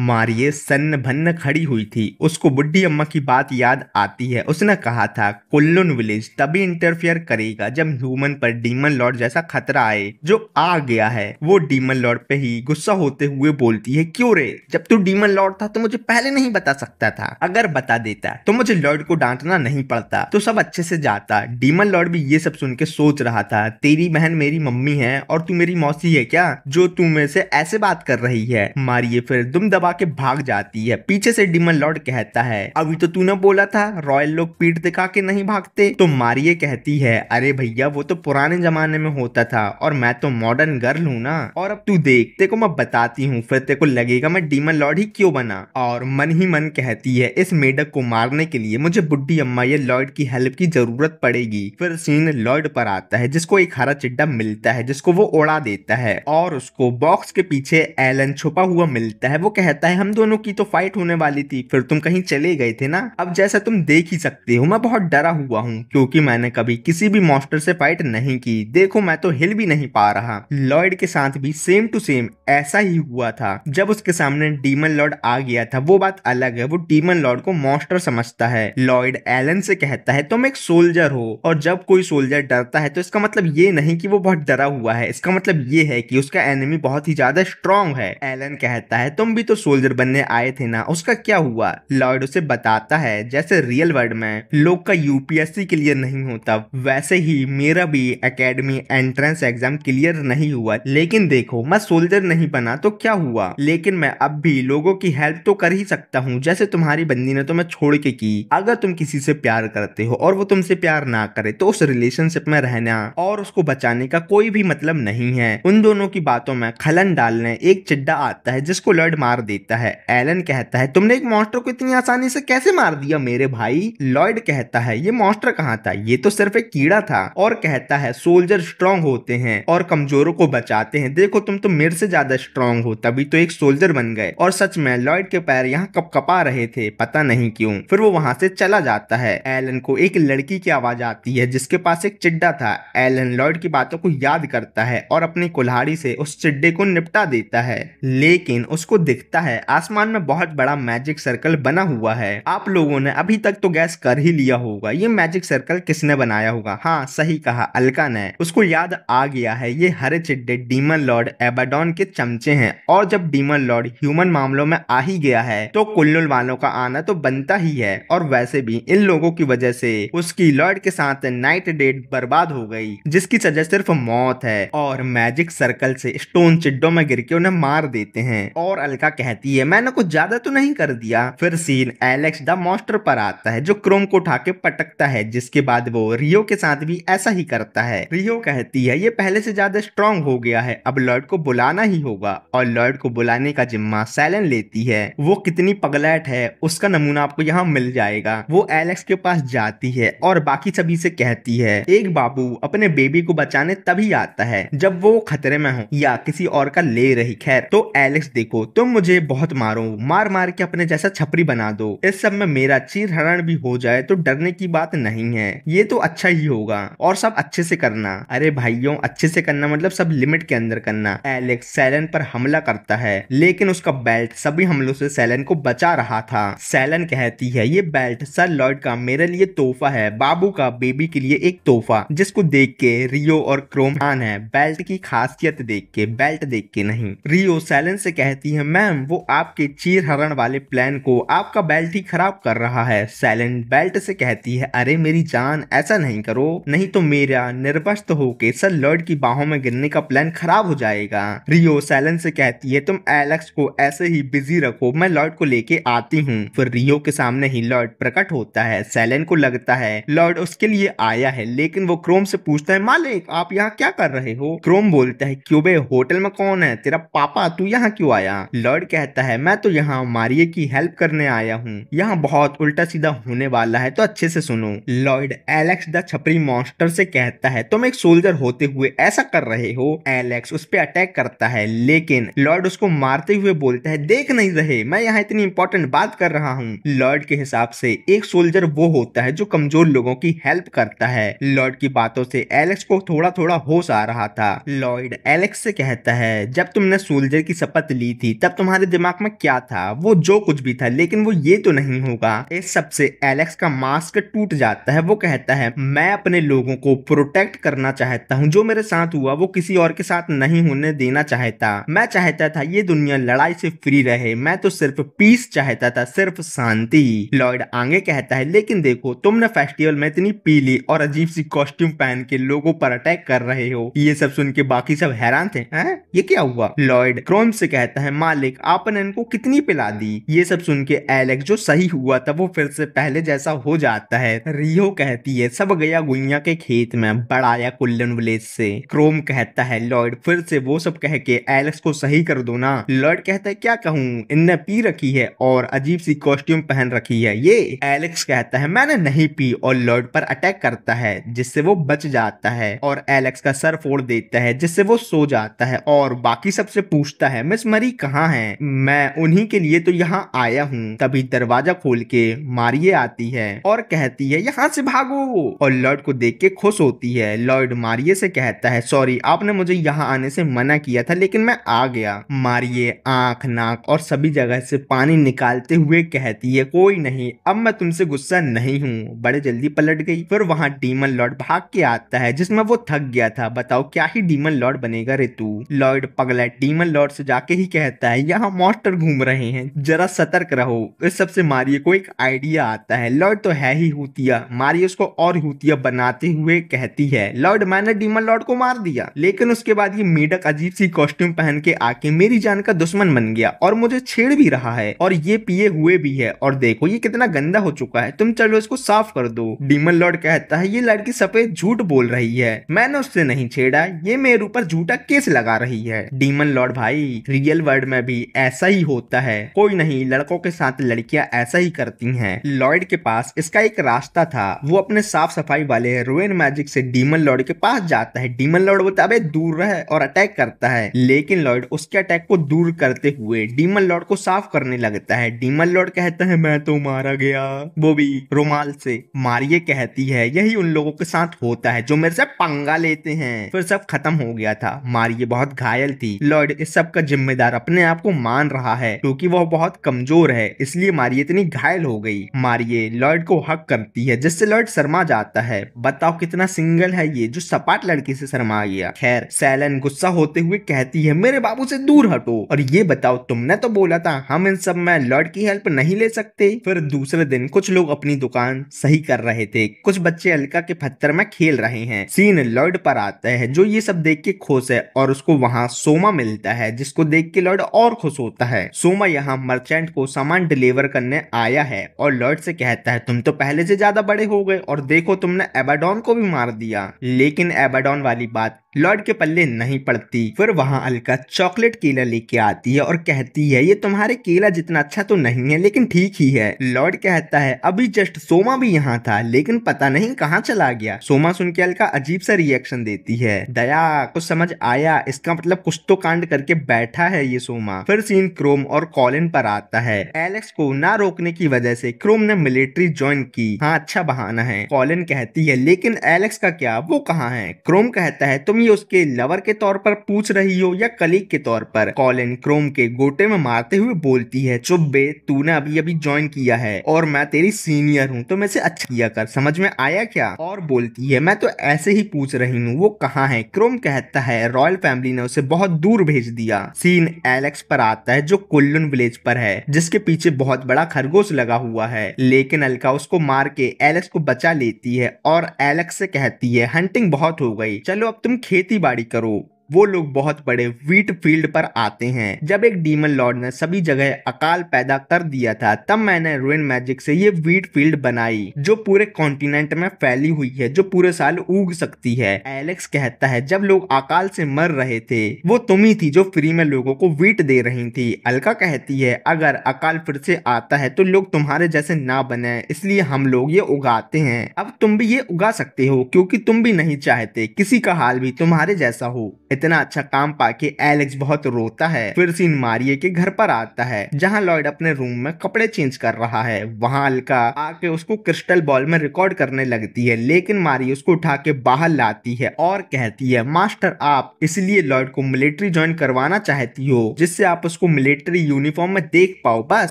मारिये सन्न भन्न खड़ी हुई थी, उसको बुढ़ी अम्मा की बात याद आती है। उसने कहा था कुल्लून विलेज तभी इंटरफियर करेगा जब ह्यूमन पर डीमन लॉर्ड जैसा खतरा आए, जो आ गया है। वो डीमन लॉर्ड पे ही गुस्सा होते हुए बोलती है क्यों रे, जब तू डीमन लॉर्ड था तो मुझे पहले नहीं बता सकता था, अगर बता देता तो मुझे लॉर्ड को डांटना नहीं पड़ता, तो सब अच्छे से जाता। डीमन लॉर्ड भी ये सब सुन के सोच रहा था तेरी बहन मेरी मम्मी है और तू मेरी मौसी है क्या, जो तू मेरे से ऐसे बात कर रही है। मारिये फिर दुम दबा के भाग जाती है। पीछे से डीमन लॉर्ड कहता है अभी तो तूने बोला था रॉयल लोग पीठ दिखा के नहीं भागते। तो मारिये कहती है अरे भैया वो तो पुराने जमाने में होता था और मैं तो मॉडर्न गर्ल हूँ ना, और अब तू देख तेको मैं बताती हूँ फिर तेको लगेगा मैं डीमन लॉर्ड ही क्यों बना। और मन ही मन कहती है इस मेढक को मारने के लिए मुझे बुढ़ी अम्मा ये लॉर्ड की हेल्प की जरूरत पड़ेगी। फिर सीन लॉर्ड पर आता है जिसको एक हरा चिड्डा मिलता है जिसको वो उड़ा देता है, और उसको बॉक्स के पीछे एलन छुपा हुआ मिलता है। वो कहता है हम दोनों की तो फाइट होने वाली थी, फिर तुम कहीं चले गए थे ना। अब जैसा तुम देख ही सकते हो मैं बहुत डरा हुआ हूँ क्योंकि मैंने कभी किसी भी मॉन्स्टर से फाइट नहीं की, देखो मैं तो हिल भी नहीं पा रहा। लॉर्ड के साथ भी सेम टू सेम ऐसा ही हुआ था। जब उसके सामने डीमन लॉर्ड आ गया था वो बात अलग है, वो डीमन लॉर्ड को मॉन्स्टर समझता है। लॉर्ड एलन से कहता है तुम एक सोल्जर हो, और जब कोई सोल्जर डरता है तो इसका मतलब ये नहीं कि वो बहुत डरा हुआ है, इसका मतलब ये है कि उसका एनिमी बहुत ही ज्यादा स्ट्रॉन्ग है। एलन कहता है तुम भी तो सोल्जर बनने आए थे ना, उसका क्या हुआ। लॉर्ड उसे बताता है जैसे रियल वर्ल्ड में लोग का यूपीएससी क्लियर नहीं होता, वैसे ही मेरा भी एकेडमी एंट्रेंस एग्जाम क्लियर नहीं हुआ, लेकिन देखो मैं सोल्जर नहीं बना तो क्या हुआ, लेकिन मैं अब भी लोगों की हेल्प तो कर ही सकता हूँ, जैसे तुम्हारी बंदी ने तुम्हें छोड़ के की। अगर तुम किसी से प्यार करते हो और वो तुमसे प्यार ना करे तो उस रिलेशनशिप में रहना और उसको बचाने का कोई भी मतलब नहीं है। उन दोनों की बातों में खलन डालने एक चिड्डा आता है जिसको लॉर्ड मार देता है। एलन कहता है तुमने एक मॉन्स्टर को इतनी आसानी से कैसे मार दिया मेरे भाई? लॉयड कहता है ये मॉन्स्टर कहाँ था, ये तो सिर्फ एक कीड़ा था। और कहता है सोल्जर स्ट्रांग होते हैं और कमजोरों को बचाते हैं, देखो तुम तो मेरे से ज्यादा स्ट्रांग हो, तभी तो एक सोल्जर बन गए। और सच में लॉयड के पैर यहाँ कपकपा रहे थे, पता नहीं क्यों। फिर वो वहां से चला जाता है। एलन को एक लड़की की आवाज आती है जिसके पास एक चिड्डा था। एलन लॉयड की बातों को याद करता है और अपनी कुल्हाड़ी से उस चिड्डे को निपटा देता है, लेकिन उसको दिखता है आसमान में बहुत बड़ा मैजिक सर्कल बना हुआ है। आप लोगों ने अभी तक तो गैस कर ही लिया होगा ये मैजिक सर्कल किसने बनाया होगा। हाँ सही कहा, अल्का ने। उसको याद आ गया है, ये हरे चिड्डे डीमन लॉर्ड एबाडोन के चमचे हैं। और जब डीमन लॉर्ड ह्यूमन मामलों में आ ही गया है तो कुल्लुल वालों का आना तो बनता ही है। और वैसे भी इन लोगों की वजह से उसकी लॉर्ड के साथ नाइट डेट बर्बाद हो गई, जिसकी सजा सिर्फ मौत है। और मैजिक सर्कल से स्टोन चिड्डों में गिर के उन्हें मार देते हैं। और अलका कहती है मैंने कुछ ज्यादा तो नहीं कर दिया। फिर सीन एलेक्स द मॉन्स्टर पर आता है जो क्रोम को उठा के पटकता है, जिसके बाद वो रियो के साथ भी ऐसा ही करता है। रियो कहती है ये पहले से ज्यादा स्ट्रांग हो गया है, अब लॉर्ड को बुलाना ही होगा। और लॉर्ड को बुलाने का जिम्मा सैलन लेती है। वो कितनी पगलैट है उसका नमूना आपको यहाँ मिल जाएगा। वो एलेक्स के पास जाती है और बाकी सभी से कहती है एक बाबू अपने बेबी को बचाने तभी आता है जब वो खतरे में हो या किसी और का ले रही। खैर तो एलेक्स देखो तुम मुझे बहुत मारो, मार मार के अपने जैसा छपरी बना दो, इस सब में मेरा चीर हरण भी हो जाए तो डरने की बात नहीं है, ये तो अच्छा ही होगा। और सब अच्छे से करना। अरे भाइयों अच्छे से करना मतलब सब लिमिट के अंदर करना। एलेक्स सैलन पर हमला करता है लेकिन उसका बेल्ट सभी हमलों से सैलन को बचा रहा था। सैलन कहती है ये बेल्ट सर लॉर्ड का मेरे लिए तोहफा है, बाबू का बेबी के लिए एक तोहफा। जिसको देख के रियो और क्रोम है बेल्ट की खासियत देख के, बेल्ट देख के नहीं। रियो सैलन से कहती है मैम वो आपके चीर हरण वाले प्लान को आपका बेल्ट ही खराब कर रहा है। सैलन बेल्ट से कहती है अरे मेरी जान ऐसा नहीं करो, नहीं तो मेरा निर्वस्त्र होके सर लॉर्ड की बाहों में गिरने का प्लान खराब हो जाएगा। रियो सैलन से कहती है तुम एलेक्स को ऐसे ही बिजी रखो, मैं लॉर्ड को लेके आती हूँ। फिर रियो के सामने ही लॉर्ड प्रकट होता है। सैलन को लगता है लॉर्ड उसके लिए आया है, लेकिन वो क्रोम से पूछता है मालिक आप यहाँ क्या कर रहे हो? क्रोम बोलता है क्यों बे होटल में कौन है, तेरा पापा, तू यहाँ क्यों आया? लॉर्ड कहता है मैं तो यहाँ मारिये की हेल्प करने आया हूँ, यहाँ बहुत उल्टा सीधा होने वाला है तो अच्छे से सुनो। लॉर्ड एलेक्स द छपरी मॉन्स्टर से कहता है तुम एक सोल्जर होते हुए ऐसा कर रहे हो। एलेक्स उस पर अटैक करता है लेकिन लॉर्ड उसको मारते हुए बोलता है देख नहीं रहे मैं यहाँ इतनी इंपॉर्टेंट बात कर रहा हूँ। लॉर्ड के हिसाब से एक सोल्जर वो होता है जो कमजोर लोगों की हेल्प करता है। लॉर्ड की बातों से एलेक्स को थोड़ा थोड़ा होश आ रहा था। लॉर्ड एलेक्स से कहता है जब तुमने सोल्जर की शपथ ली थी तब तुम्हारे दिमाग में क्या था? वो जो कुछ भी था, लेकिन वो ये तो नहीं होगा। इस सबसे एलेक्स का मास्क टूट जाता है। वो कहता है मैं अपने लोगों को प्रोटेक्ट करना चाहता हूँ, जो मेरे साथ हुआ वो किसी और के साथ नहीं होने देना चाहता। मैं चाहता था ये दुनिया लड़ाई से फ्री रहे, मैं तो सिर्फ पीस चाहता था, सिर्फ शांति। लॉर्ड आगे कहता है लेकिन देखो तुमने फेस्टिवल में इतनी पीली और अजीब सी कॉस्ट्यूम पहन के लोगों पर अटैक कर रहे हो। ये सब सुन के बाकी सब हैरान थे, हैं ये क्या हुआ? लॉर्ड क्रोम से कहता है मालिक आपने इनको कितनी पिला दी? ये सब सुन के एलेक्स जो सही हुआ था वो फिर से पहले जैसा हो जाता है। रियो कहती है सब गया गुइया के खेत में बढ़ाया कुल्लन विलेज से। क्रोम कहता है लॉर्ड फिर से वो सब कह के एलेक्स को सही कर दो ना। लॉर्ड कहता है क्या कहूँ, इनने पी रखी है और अजीब सी कॉस्ट्यूम पहन रखी है ये। एलेक्स कहता है मैंने नहीं पी और लॉर्ड पर अटैक करता है जिससे वो बच जाता है और एलेक्स का सर फोड़ देता है जिससे वो सो जाता है। और बाकी सबसे पूछता है मिस मरी कहाँ है? मैं उन्हीं के लिए तो यहाँ आया हूँ। तभी दरवाजा खोल के मारिये आती है और कहती है यहाँ से भागो, और लॉर्ड को देख के खुश होती है। लॉर्ड मारिये से कहता है सॉरी आपने मुझे यहाँ आने से मना किया था लेकिन मैं आ गया। मारिये आंख नाक और सभी जगह से पानी निकालते हुए कहती है कोई नहीं अब मैं तुमसे गुस्सा नहीं हूँ। बड़े जल्दी पलट गई। फिर वहाँ डीमन लॉर्ड भाग के आता है जिसमें वो थक गया था। बताओ क्या ही डीमन लॉर्ड बनेगा रे तू? लॉर्ड पगला डीमन लॉर्ड से जाके ही कहता है यहाँ मॉन्स्टर घूम रहे हैं, जरा सतर्क रहो। इस सबसे मारिये को एक आइडिया आता है। लॉर्ड तो है ही हुतिया, मारिये उसको और हुतिया बनाते हुए कहती है लॉर्ड मैंने डीमन लॉर्ड को मार दिया, लेकिन उसके बाद ये मेढक अजीब सी कॉस्ट्यूम पहन के आके मेरी जान का दुश्मन बन गया और मुझे छेड़ भी रहा है और ये पिए हुए भी है, और देखो ये कितना गंदा हो चुका है, तुम चलो इसको साफ कर दो। डीमन लॉर्ड कहता है ये लड़की सफेद झूठ बोल रही है, मैंने उससे नहीं छेड़ा, ये मेरे ऊपर झूठा केस लगा रही है। डीमन लॉर्ड भाई रियल वर्ल्ड में भी ऐसा ही होता है, कोई नहीं लड़कों के साथ लड़कियां ऐसा ही करती हैं। लॉयड के पास इसका एक रास्ता था। वो अपने साफ सफाई वाले रुइन मैजिक से डीमन लॉर्ड के पास जाता है। डीमन लॉर्ड बोलता है अबे दूर रह और अटैक करता है, लेकिन लॉर्ड उसके अटैक को दूर करते हुए डीमन लॉर्ड को साफ करने लगता है। डीमन लॉर्ड कहता है मैं तो मारा गया, वो भी रुमाल से। मारिये कहती है यही उन लोगों के साथ होता है जो मेरे से पंगा लेते हैं। फिर सब खत्म हो गया था। मारिये बहुत घायल थी। लॉर्ड इस सब का जिम्मेदार अपने आप को मान रहा है क्योंकि वह बहुत कमजोर है, इसलिए मारिये इतनी घायल हो गई। मारिये लॉर्ड को हक करती है जिससे लॉर्ड शर्मा जाता है। बताओ कितना सिंगल है ये जो सपाट लड़की से शर्मा गया। खैर सैलन गुस्सा होते हुए कहती है मेरे बाबू से दूर हटो, और ये बताओ तुमने तो बोला था हम इन सब में लॉर्ड की हेल्प नहीं ले सकते। फिर दूसरे दिन कुछ लोग अपनी दुकान सही कर रहे थे। कुछ बच्चे अलका के पत्थर में खेल रहे हैं। सीन लॉर्ड पर आता है जो ये सब देख के खुश है और उसको वहाँ सोमा मिलता है जिसको देख के लॉर्ड और खुश होता है। सोमा यहाँ मर्चेंट को सामान डिलीवर करने आया है और लॉर्ड से कहता है तुम तो पहले से ज्यादा बड़े हो गए और देखो तुमने एबाडॉन को भी मार दिया। लेकिन एबाडॉन वाली बात लॉर्ड के पल्ले नहीं पड़ती। फिर वहाँ अलका चॉकलेट केला लेके आती है और कहती है ये तुम्हारे केला जितना अच्छा तो नहीं है लेकिन ठीक ही है। लॉर्ड कहता है अभी जस्ट सोमा भी यहाँ था लेकिन पता नहीं कहाँ चला गया। सोमा सुन के अलका अजीब सा रिएक्शन देती है। दया कुछ समझ आया, इसका मतलब कुछ तो कांड करके बैठा है ये सोमा। फिर सीन क्रोम और कॉलिन पर आता है। एलेक्स को ना रोकने की वजह से क्रोम ने मिलिट्री ज्वाइन की। हाँ अच्छा बहाना है। कॉलिन कहती है लेकिन एलेक्स का क्या, वो कहाँ है? क्रोम कहता है तुम ये उसके लवर के तौर पर पूछ रही हो या कलीग के तौर पर? कॉलिन क्रोम के गोटे में मारते हुए बोलती है चुप बे, तूने अभी अभी ज्वाइन किया है और मैं तेरी सीनियर हूँ तो मैं से अच्छा किया कर, समझ में आया क्या? और बोलती है मैं तो ऐसे ही पूछ रही हूँ वो कहाँ है? क्रोम कहता है रॉयल फैमिली ने उसे बहुत दूर भेज दिया। सीन एलेक्स पर आता है जो कुल्लुन विलेज पर है जिसके पीछे बहुत बड़ा खरगोश लगा हुआ है, लेकिन अलका उसको मार के एलेक्स को बचा लेती है और एलेक्स से कहती है हंटिंग बहुत हो गई, चलो अब तुम खेती बाड़ी करो। वो लोग बहुत बड़े व्हीट फील्ड पर आते हैं। जब एक डीमन लॉर्ड ने सभी जगह अकाल पैदा कर दिया था तब मैंने रुइन मैजिक से ये व्हीट फील्ड बनाई जो पूरे कॉन्टिनेंट में फैली हुई है, जो पूरे साल उग सकती है। एलेक्स कहता है जब लोग अकाल से मर रहे थे वो तुम ही थी जो फ्री में लोगों को व्हीट दे रही थी। अलका कहती है अगर अकाल फिर से आता है तो लोग तुम्हारे जैसे ना बने, इसलिए हम लोग ये उगाते हैं। अब तुम भी ये उगा सकते हो क्योंकि तुम भी नहीं चाहते किसी का हाल भी तुम्हारे जैसा हो। इतना अच्छा काम पाके एलेक्स बहुत रोता है। फिर सीन मारिये के घर पर आता है जहां लॉयड अपने रूम में कपड़े चेंज कर रहा है। वहां अलका आके उसको क्रिस्टल बॉल में रिकॉर्ड करने लगती है, लेकिन मारिये उसको उठा के बाहर लाती है और कहती है मास्टर आप इसलिए लॉयड को मिलिट्री ज्वाइन करवाना चाहती हो जिससे आप उसको मिलिट्री यूनिफॉर्म में देख पाओ बस।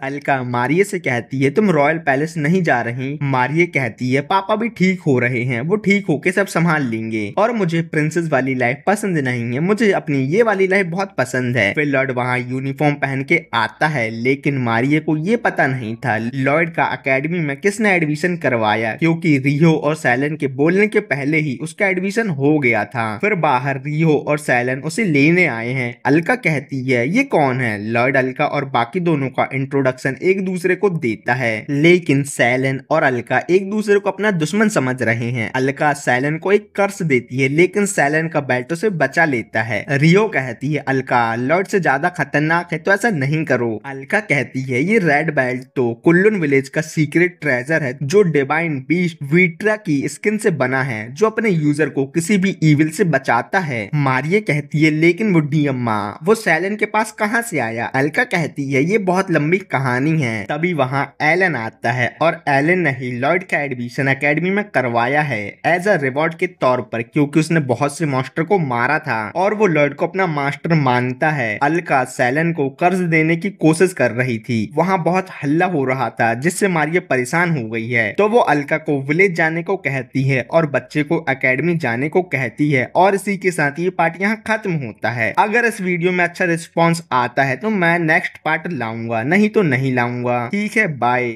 अलका मारिये से कहती है तुम रॉयल पैलेस नहीं जा रही? मारिये कहती है पापा भी ठीक हो रहे हैं, वो ठीक होके सब संभाल लेंगे और मुझे प्रिंसेस वाली लाइफ पसंद नहीं है, मुझे अपनी ये वाली लाइफ बहुत पसंद है। फिर लॉर्ड वहाँ यूनिफॉर्म पहन के आता है, लेकिन मारिये को ये पता नहीं था लॉर्ड का एकेडमी में किसने एडमिशन करवाया क्योंकि रियो और सैलन के बोलने के पहले ही उसका एडमिशन हो गया था। फिर बाहर रियो और सैलन उसे लेने आए हैं। अलका कहती है ये कौन है? लॉर्ड अलका और बाकी दोनों का इंट्रोडक्शन एक दूसरे को देता है, लेकिन सैलन और अलका एक दूसरे को अपना दुश्मन समझ रहे हैं। अलका सैलन को एक कर्स देती है लेकिन सैलन का बेल्ट उसे बचा लेता है। रियो कहती है अलका लॉर्ड से ज्यादा खतरनाक है तो ऐसा नहीं करो। अलका कहती है ये रेड बेल्ट तो कुल्लुन विलेज का सीक्रेट ट्रेजर है जो डिवाइन बीस्ट वीट्रा की स्किन से बना है जो अपने यूजर को किसी भी इविल से बचाता है। मारिये कहती है लेकिन बुढ़ी अम्मा वो सैलन के पास कहाँ से आया? अलका कहती है ये बहुत लंबी कहानी है। तभी वहाँ एलन आता है और एलन ने ही लॉर्ड का एडमिशन एकेडमी में करवाया है एज अ रिवॉर्ड के तौर पर क्योंकि उसने बहुत से मास्टर को मारा था और वो लॉर्ड को अपना मास्टर मानता है। अलका सैलन को कर्ज देने की कोशिश कर रही थी। वहाँ बहुत हल्ला हो रहा था जिससे मारिये परेशान हो गई है तो वो अलका को विलेज जाने को कहती है और बच्चे को एकेडमी जाने को कहती है और इसी के साथ ये पार्ट यहाँ खत्म होता है। अगर इस वीडियो में अच्छा रिस्पॉन्स आता है तो मैं नेक्स्ट पार्ट लाऊंगा, नहीं तो नहीं लाऊंगा। ठीक है, बाय।